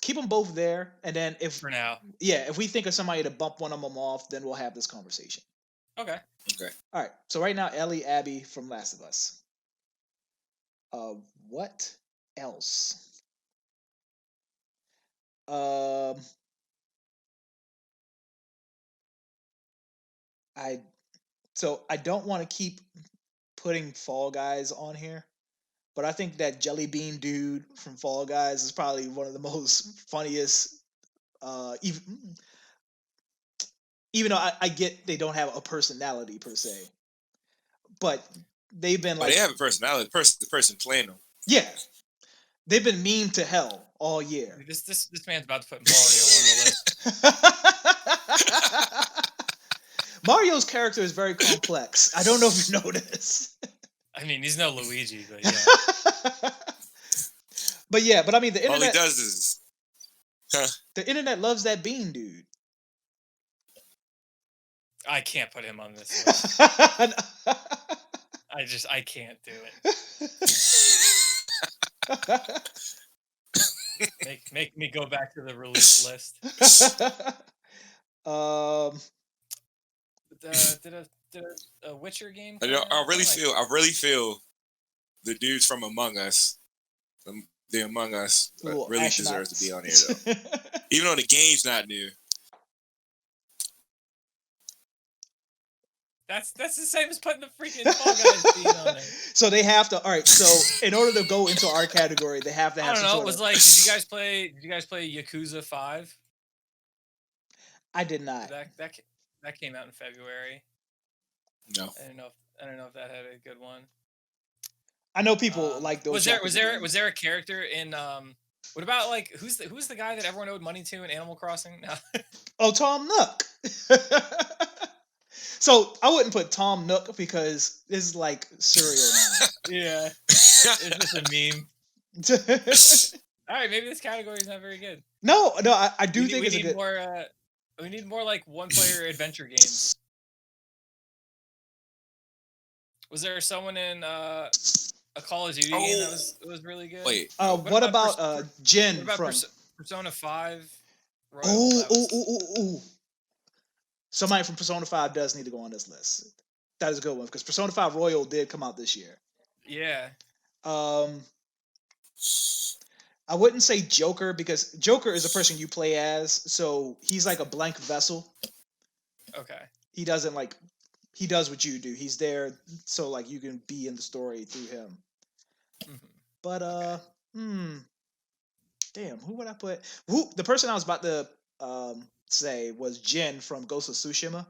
[SPEAKER 2] keep them both there? And then
[SPEAKER 3] for now.
[SPEAKER 2] Yeah, if we think of somebody to bump one of them off, then we'll have this conversation.
[SPEAKER 3] Okay.
[SPEAKER 2] All right. So right now, Ellie, Abby from Last of Us. What else? I don't want to keep putting Fall Guys on here, but I think that Jelly Bean dude from Fall Guys is probably one of the most funniest. Even though I get they don't have a personality per se, but they've been like.
[SPEAKER 4] But they have a personality. The person playing them.
[SPEAKER 2] Yeah, they've been mean to hell all year.
[SPEAKER 3] This man's about to put Mario on the list.
[SPEAKER 2] Mario's character is very complex. I don't know if you noticed.
[SPEAKER 3] I mean, he's no Luigi, but yeah.
[SPEAKER 2] But I mean, the internet.
[SPEAKER 4] All he does is.
[SPEAKER 2] The internet loves that bean dude.
[SPEAKER 3] I can't put him on this list. I can't do it. Make me go back to the release list. Did a Witcher game?
[SPEAKER 4] I really feel the dudes from Among Us, the Among Us, really deserve to be on here though. Even though the game's not new.
[SPEAKER 3] That's the same as putting the freaking Fall Guys beat on there.
[SPEAKER 2] So they have to. All right. So in order to go into our category, they have to have.
[SPEAKER 3] I don't know. It was like, did you guys play Yakuza 5?
[SPEAKER 2] I did not.
[SPEAKER 3] That came out in February.
[SPEAKER 4] No.
[SPEAKER 3] I don't know if that had a good one.
[SPEAKER 2] I know people like those.
[SPEAKER 3] Was there a character in what about like who's the guy that everyone owed money to in Animal Crossing?
[SPEAKER 2] Oh, Tom Nook. So I wouldn't put Tom Nook because it's like cereal now.
[SPEAKER 3] Yeah, it's just a meme. All right, maybe this category is not very good.
[SPEAKER 2] No, I do think it's a good.
[SPEAKER 3] We need more like one-player adventure games. Was there someone in a Call of Duty game that was really good?
[SPEAKER 4] Wait.
[SPEAKER 2] What about Jin from
[SPEAKER 3] Persona 5?
[SPEAKER 2] Oh. Somebody from Persona 5 does need to go on this list. That is a good one because Persona 5 Royal did come out this year.
[SPEAKER 3] Yeah.
[SPEAKER 2] I wouldn't say Joker because Joker is a person you play as, so he's like a blank vessel.
[SPEAKER 3] Okay.
[SPEAKER 2] He does what you do. He's there so like you can be in the story through him. Mm-hmm. But damn, who would I put? The person I was about to say was Jin from Ghost of Tsushima.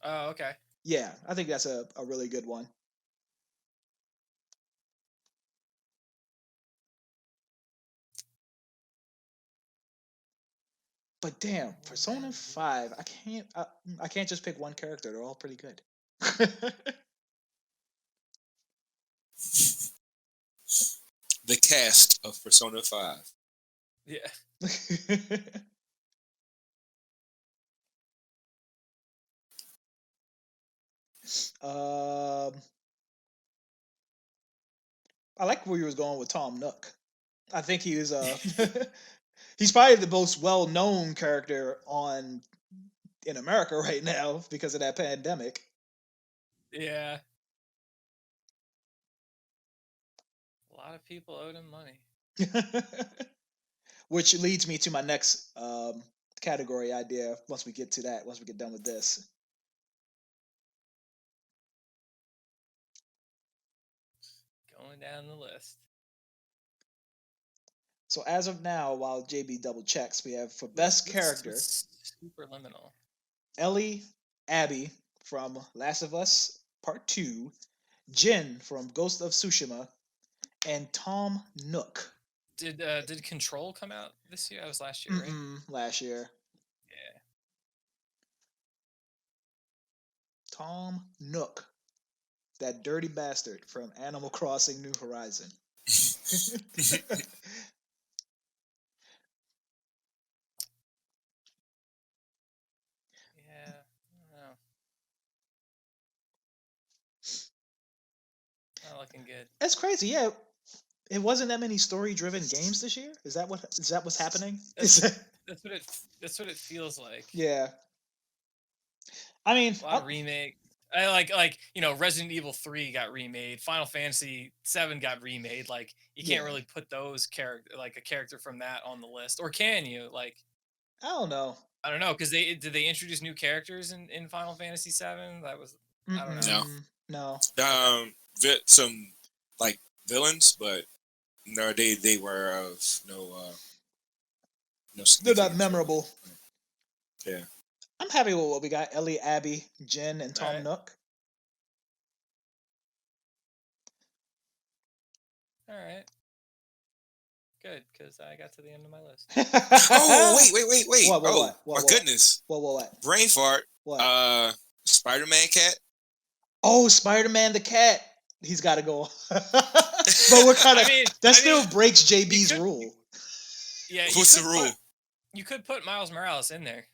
[SPEAKER 3] Oh, okay.
[SPEAKER 2] Yeah, I think that's a really good one. But damn, Persona 5, I can't just pick one character. They're all pretty good.
[SPEAKER 4] The cast of Persona 5.
[SPEAKER 3] Yeah.
[SPEAKER 2] I like where you was going with Tom Nook. I think he was he's probably the most well-known character in America right now because of that pandemic.
[SPEAKER 3] Yeah. A lot of people owed him money.
[SPEAKER 2] Which leads me to my next category idea once we get done with this.
[SPEAKER 3] Going down the list.
[SPEAKER 2] So as of now, while JB double checks, we have for best character
[SPEAKER 3] Superliminal.
[SPEAKER 2] Ellie Abby from Last of Us Part 2, Jin from Ghost of Tsushima, and Tom Nook.
[SPEAKER 3] Did Control come out this year? That was last year, right?
[SPEAKER 2] Last year.
[SPEAKER 3] Yeah.
[SPEAKER 2] Tom Nook. That dirty bastard from Animal Crossing New Horizon.
[SPEAKER 3] Not looking good.
[SPEAKER 2] That's crazy. Yeah, it wasn't that many story-driven games this year. Is that what's happening?
[SPEAKER 3] That's what it feels like.
[SPEAKER 2] Yeah. I mean,
[SPEAKER 3] a lot of remake. I like Resident Evil 3 got remade. Final Fantasy 7 got remade. Like you can't really put those a character from that on the list, or can you? Like
[SPEAKER 2] I don't know.
[SPEAKER 3] I don't know because did they introduce new characters in Final Fantasy 7? That was I don't know.
[SPEAKER 2] No.
[SPEAKER 4] Some like villains, but no, they were of no.
[SPEAKER 2] They're not memorable.
[SPEAKER 4] Yeah.
[SPEAKER 2] I'm happy with what we got. Ellie, Abby, Jin, and Tom Nook.
[SPEAKER 3] All right. Good, because I got to the end of my list.
[SPEAKER 4] Oh, wait.
[SPEAKER 2] What?
[SPEAKER 4] My goodness.
[SPEAKER 2] What?
[SPEAKER 4] Brain fart.
[SPEAKER 2] What?
[SPEAKER 4] Spider-Man cat.
[SPEAKER 2] Oh, Spider-Man the cat. He's got to go. But what kind of... that still breaks JB's rule.
[SPEAKER 3] Yeah.
[SPEAKER 4] What's the rule?
[SPEAKER 3] You could put Miles Morales in there.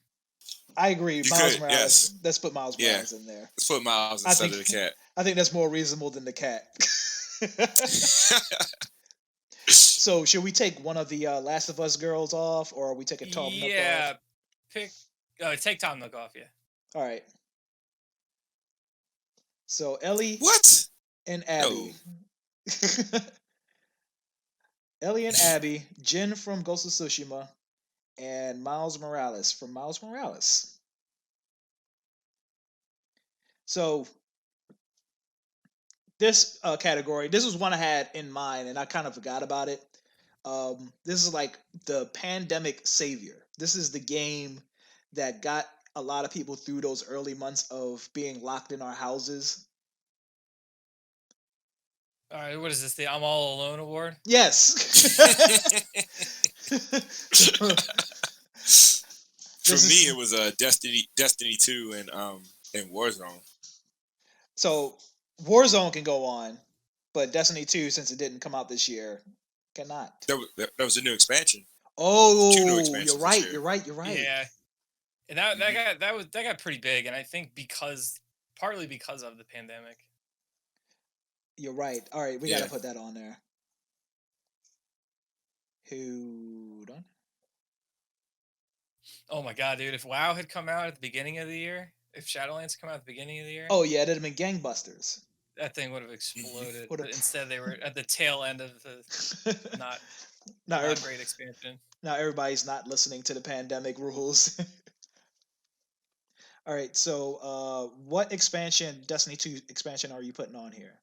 [SPEAKER 2] I agree. Miles Morales.
[SPEAKER 4] Yes.
[SPEAKER 2] Let's put Miles Morales in there.
[SPEAKER 4] Let's put Miles instead of the cat.
[SPEAKER 2] I think that's more reasonable than the cat. So should we take one of the Last of Us girls off, or are we taking Tom Nook
[SPEAKER 3] Yeah,
[SPEAKER 2] off?
[SPEAKER 3] take Tom Nook off. Yeah.
[SPEAKER 2] All right. So Ellie
[SPEAKER 4] What?
[SPEAKER 2] and
[SPEAKER 4] No.
[SPEAKER 2] Abby. Ellie and Abby, Jin from Ghost of Tsushima, and Miles Morales from Miles Morales. So this category, this was one I had in mind, and I kind of forgot about it. This is like the pandemic savior. This is the game that got a lot of people through those early months of being locked in our houses.
[SPEAKER 3] All right. What is this? The I'm All Alone award?
[SPEAKER 2] Yes.
[SPEAKER 4] For me, it was Destiny 2 and Warzone.
[SPEAKER 2] So Warzone can go on, but Destiny 2, since it didn't come out this year, cannot.
[SPEAKER 4] That was a new expansion.
[SPEAKER 2] Oh,
[SPEAKER 4] 2 new expansions
[SPEAKER 2] you're
[SPEAKER 4] this
[SPEAKER 2] right.
[SPEAKER 4] year.
[SPEAKER 2] You're right. You're right.
[SPEAKER 3] Yeah. And that got pretty big, and I think partly because of the pandemic.
[SPEAKER 2] You're right. All right, we
[SPEAKER 4] Yeah.
[SPEAKER 2] gotta put that on there. Hold on.
[SPEAKER 3] Oh my god, dude! If WoW had come out at the beginning of the year, if Shadowlands come out at the beginning of the year,
[SPEAKER 2] Oh yeah, that'd have been gangbusters.
[SPEAKER 3] that thing would have exploded.
[SPEAKER 2] Would've-
[SPEAKER 3] But instead, they were at the tail end of the not
[SPEAKER 2] Now,
[SPEAKER 3] not great expansion.
[SPEAKER 2] now everybody's not listening to the pandemic rules. All right, so what expansion, Destiny 2 expansion, are you putting on here?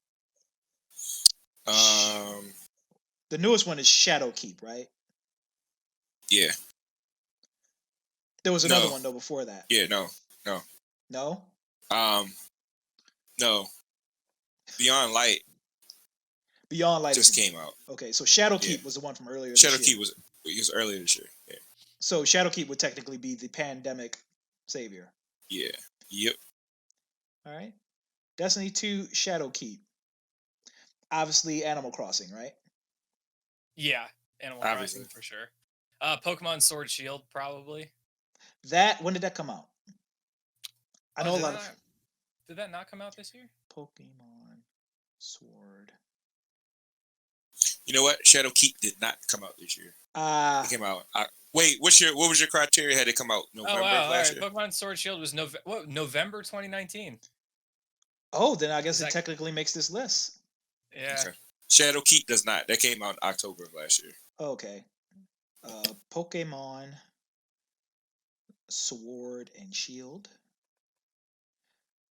[SPEAKER 2] The newest one is Shadowkeep, right?
[SPEAKER 4] Yeah.
[SPEAKER 2] There was another
[SPEAKER 4] No.
[SPEAKER 2] one though before that.
[SPEAKER 4] Yeah. No.
[SPEAKER 2] No?
[SPEAKER 4] No. Beyond Light
[SPEAKER 2] Beyond Light
[SPEAKER 4] just came out.
[SPEAKER 2] Okay, so Shadowkeep
[SPEAKER 4] Yeah.
[SPEAKER 2] was the one from earlier this year.
[SPEAKER 4] Shadowkeep was earlier this year. Yeah.
[SPEAKER 2] So Shadowkeep would technically be the pandemic savior.
[SPEAKER 4] Yeah. Yep.
[SPEAKER 2] All right. Destiny 2 Shadowkeep. Obviously Animal Crossing, right?
[SPEAKER 3] Yeah, Animal
[SPEAKER 4] Obviously.
[SPEAKER 3] Crossing for sure. Pokemon Sword Shield probably.
[SPEAKER 2] When did that come out? I know a lot of
[SPEAKER 3] Did that not come out this year?
[SPEAKER 2] Pokemon Sword.
[SPEAKER 4] You know what? Shadowkeep did not come out this year. It came out. Wait, what was your criteria? Had it come out November of last year?
[SPEAKER 3] Pokemon Sword Shield was November 2019.
[SPEAKER 2] Oh, then I guess
[SPEAKER 3] Is
[SPEAKER 2] it
[SPEAKER 3] that-
[SPEAKER 2] technically makes this list.
[SPEAKER 3] Yeah.
[SPEAKER 4] Okay. Shadowkeep does not. That came out in October of last year.
[SPEAKER 2] Okay. Pokemon Sword and Shield.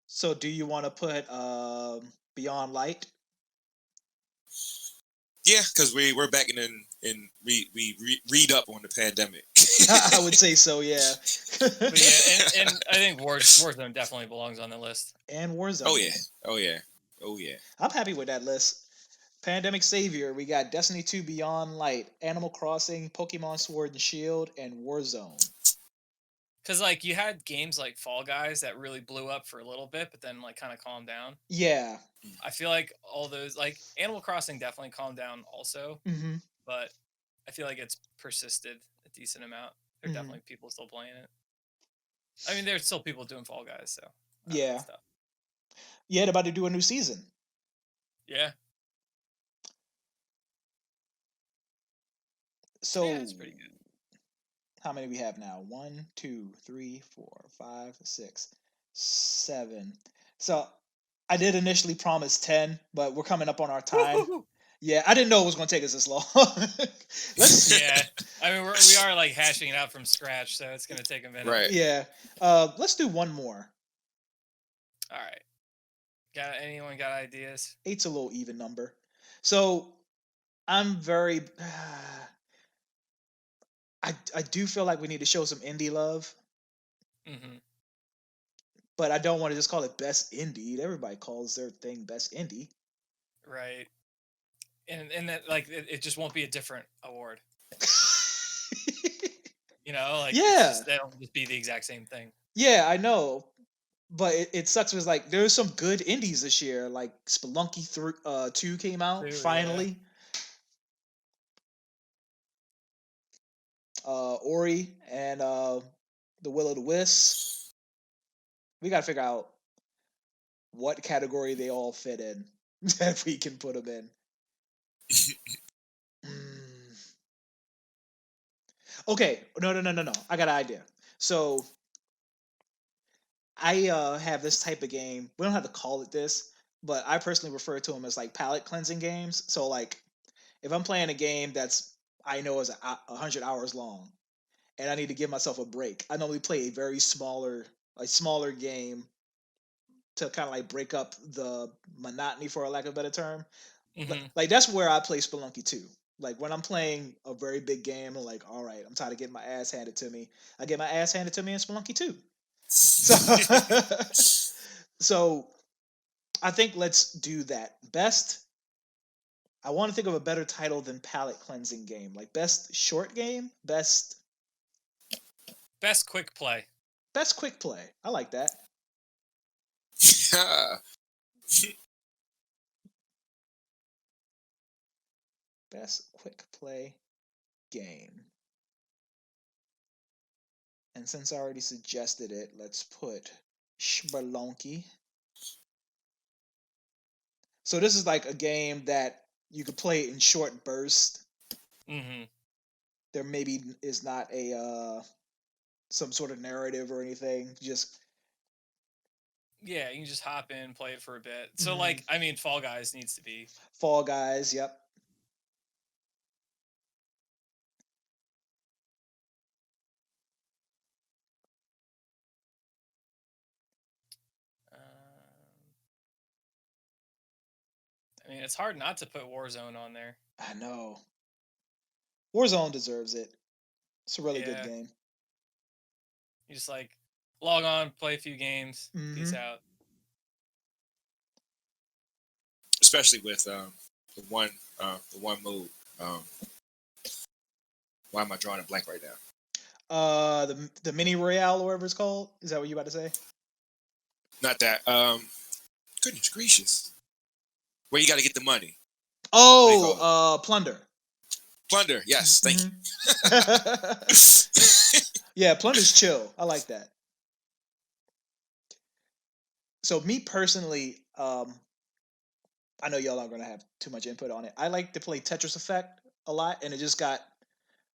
[SPEAKER 2] So do you want to put Beyond Light?
[SPEAKER 4] Yeah, because we're back in we read up on the pandemic.
[SPEAKER 2] I would say so, yeah.
[SPEAKER 3] But yeah, and I think Warzone definitely belongs on the list.
[SPEAKER 2] And Warzone.
[SPEAKER 4] Oh yeah.
[SPEAKER 2] I'm happy with that list. Pandemic Savior, we got Destiny 2 Beyond Light, Animal Crossing, Pokemon Sword and Shield, and Warzone.
[SPEAKER 3] Because like you had games like Fall Guys that really blew up for a little bit, but then like kind of calmed down.
[SPEAKER 2] Yeah.
[SPEAKER 3] I feel like all those like Animal Crossing definitely calmed down also,
[SPEAKER 2] Mm-hmm.
[SPEAKER 3] but I feel like it's persisted a decent amount. There are definitely people still playing it. I mean, there's still people doing Fall Guys, so
[SPEAKER 2] Yeah.
[SPEAKER 3] stuff.
[SPEAKER 2] Yeah, they're about to do a new season.
[SPEAKER 3] Yeah.
[SPEAKER 2] So
[SPEAKER 3] Yeah, it's pretty good.
[SPEAKER 2] How many we have now? 1, 2, 3, 4, 5, 6, 7. So I did initially promise 10, but we're coming up on our time.
[SPEAKER 3] Woo-hoo-hoo.
[SPEAKER 2] Yeah, I didn't know it was going to take us this long.
[SPEAKER 3] Yeah, I mean we are like hashing it out from scratch, so it's gonna take a minute.
[SPEAKER 4] Right.
[SPEAKER 2] Yeah. Let's do one more.
[SPEAKER 3] All right. Anyone got ideas?
[SPEAKER 2] 8's a little even number. So I'm very. I do feel like we need to show some indie love,
[SPEAKER 3] Mm-hmm.
[SPEAKER 2] but I don't want to just call it best indie. Everybody calls their thing best indie.
[SPEAKER 3] Right. And that like it just won't be a different award. You know, like
[SPEAKER 2] Yeah.
[SPEAKER 3] that'll just be the exact same thing.
[SPEAKER 2] Yeah, I know. But it sucks because like there's some good indies this year. Like Spelunky 2 came out
[SPEAKER 3] 2, yeah.
[SPEAKER 2] finally. Ori and the Will o' the Wisp. We gotta figure out what category they all fit in that we can put them in. Okay, no. I got an idea. So I have this type of game. We don't have to call it this, but I personally refer to them as like palate cleansing games. So like, if I'm playing a game that's I know is 100 hours long, and I need to give myself a break, I normally play a smaller game to kind of like break up the monotony, for a lack of a better term.
[SPEAKER 3] Hmm.
[SPEAKER 2] Like that's where I play Spelunky 2. Like when I'm playing a very big game, I'm like, all right, I'm tired of getting my ass handed to me. I get my ass handed to me in Spelunky 2. So, so I think let's do that. I want to think of a better title than palate cleansing game. Like best short game, best
[SPEAKER 3] Quick play.
[SPEAKER 2] quick play. I like that. Best quick play game. And since I already suggested it, let's put Spelunky. So this is like a game that you could play in short bursts.
[SPEAKER 3] Hmm.
[SPEAKER 2] There maybe is not a some sort of narrative or anything. Just
[SPEAKER 3] Yeah, you can just hop in, play it for a bit. So like, I mean, Fall Guys needs to be.
[SPEAKER 2] Fall Guys. Yep.
[SPEAKER 3] I mean, it's hard not to put Warzone on there.
[SPEAKER 2] I know. Warzone deserves it. It's a really good
[SPEAKER 3] Yeah.
[SPEAKER 2] game.
[SPEAKER 3] You just like log on, play a few games, peace out.
[SPEAKER 4] Especially with the one mode. Why am I drawing a blank right now?
[SPEAKER 2] The mini royale or whatever it's called. Is that what you about to say?
[SPEAKER 4] Not that. Goodness gracious. Where you got to get the money.
[SPEAKER 2] Oh, Plunder.
[SPEAKER 4] Plunder. Yes, thank you.
[SPEAKER 2] Yeah, Plunder's chill. I like that. So me personally, I know y'all aren't gonna have too much input on it. I like to play Tetris Effect a lot, and it just got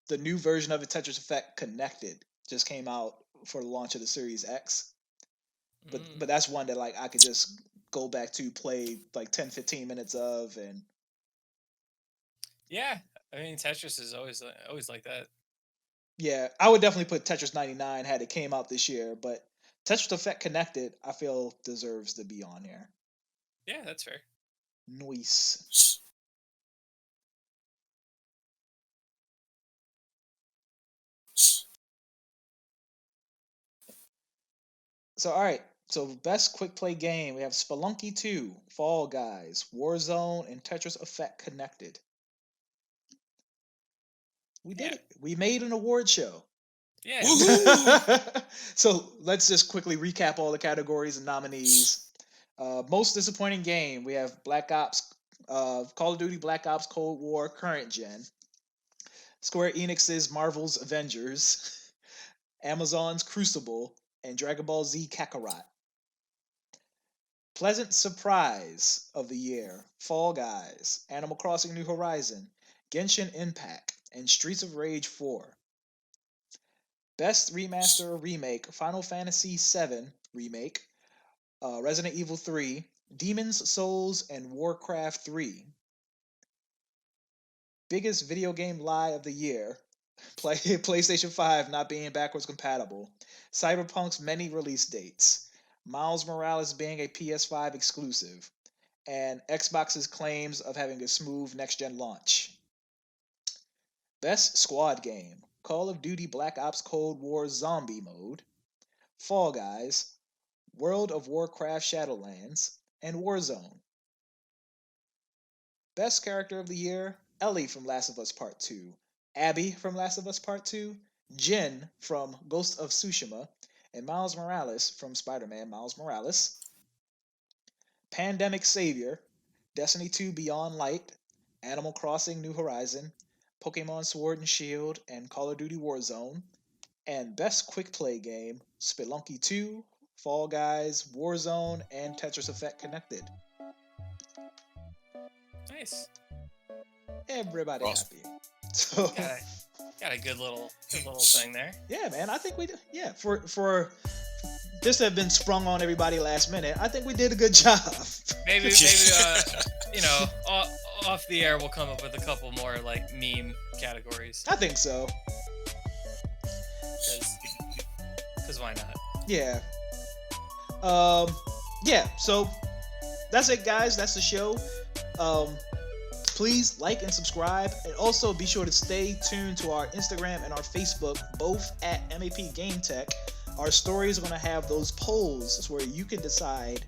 [SPEAKER 2] the new version of it, Tetris Effect Connected, just came out for the launch of the Series X. But that's one that like I could just go back to play like 10-15 minutes of. And
[SPEAKER 3] yeah, I mean Tetris is always like that.
[SPEAKER 2] Yeah, I would definitely put Tetris 99 had it came out this year, but Tetris Effect Connected I feel deserves to be on here.
[SPEAKER 3] Yeah, that's fair.
[SPEAKER 2] Nice. So all right, so best quick play game, we have Spelunky 2, Fall Guys, Warzone, and Tetris Effect Connected. We did it. We made an award show.
[SPEAKER 3] Yeah.
[SPEAKER 2] So let's just quickly recap all the categories and nominees. Most disappointing game, we have Black Ops, Call of Duty Black Ops Cold War current gen, Square Enix's Marvel's Avengers, Amazon's Crucible, and Dragon Ball Z Kakarot. Pleasant surprise of the year, Fall Guys, Animal Crossing New Horizon, Genshin Impact, and Streets of Rage 4. Best Remaster or Remake, Final Fantasy VII Remake, Resident Evil 3, Demon's Souls, and Warcraft 3. Biggest video game lie of the year, PlayStation 5 not being backwards compatible, Cyberpunk's many release dates, Miles Morales being a PS5 exclusive, and Xbox's claims of having a smooth next-gen launch. Best Squad Game, Call of Duty Black Ops Cold War Zombie Mode, Fall Guys, World of Warcraft Shadowlands, and Warzone. Best Character of the Year, Ellie from Last of Us Part 2, Abby from Last of Us Part 2, Jin from Ghost of Tsushima, and Miles Morales from Spider-Man Miles Morales. Pandemic Savior, Destiny 2 Beyond Light, Animal Crossing New Horizon, Pokemon Sword and Shield, and Call of Duty Warzone. And Best Quick Play Game, Spelunky 2, Fall Guys, Warzone, and Tetris Effect Connected.
[SPEAKER 3] Nice.
[SPEAKER 2] Everybody
[SPEAKER 4] Awesome.
[SPEAKER 2] happy. So,
[SPEAKER 3] Got a good little thing there.
[SPEAKER 2] Yeah, man. I think we did. Yeah, for this to have been sprung on everybody last minute, I think we did a good job.
[SPEAKER 3] Maybe you know, off the air we'll come up with a couple more like meme categories.
[SPEAKER 2] I think so.
[SPEAKER 3] Because why not?
[SPEAKER 2] Yeah. Yeah. So that's it, guys. That's the show. Please like and subscribe, and also be sure to stay tuned to our Instagram and our Facebook, both at MAP Game Tech. Our stories are going to have those polls where you can decide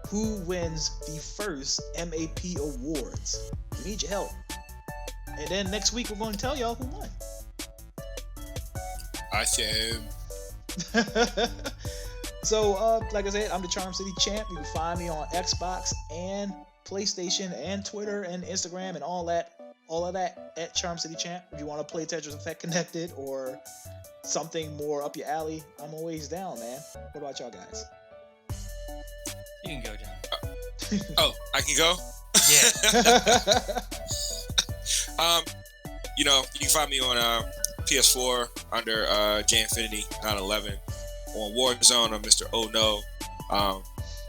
[SPEAKER 2] who wins the first MAP awards. We need your help. And then next week we're going to tell y'all who won.
[SPEAKER 4] Awesome.
[SPEAKER 2] So, like I said, I'm the Charm City Champ. You can find me on Xbox and PlayStation and Twitter and Instagram and all of that at Charm City Champ. If you want to play Tetris Effect Connected or something more up your alley, I'm always down, man. What about y'all guys?
[SPEAKER 3] You can go, John.
[SPEAKER 4] Oh, I can go?
[SPEAKER 3] Yeah.
[SPEAKER 4] You know, you can find me on PS4 under JInfinity 911, on Warzone on Mr. Oh No.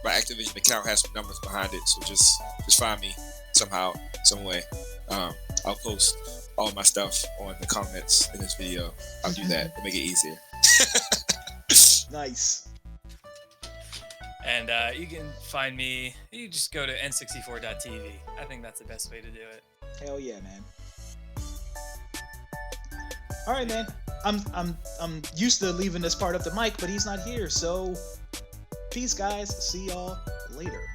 [SPEAKER 4] My Activision account has some numbers behind it, so just find me somehow, some way. I'll post all my stuff on the comments in this video. I'll do that to make it easier.
[SPEAKER 2] Nice.
[SPEAKER 3] And you can find me. You just go to n64.tv. I think that's the best way to do it.
[SPEAKER 2] Hell yeah, man. All right, man. I'm used to leaving this part up to Mike, but he's not here. So, peace, guys. See y'all later.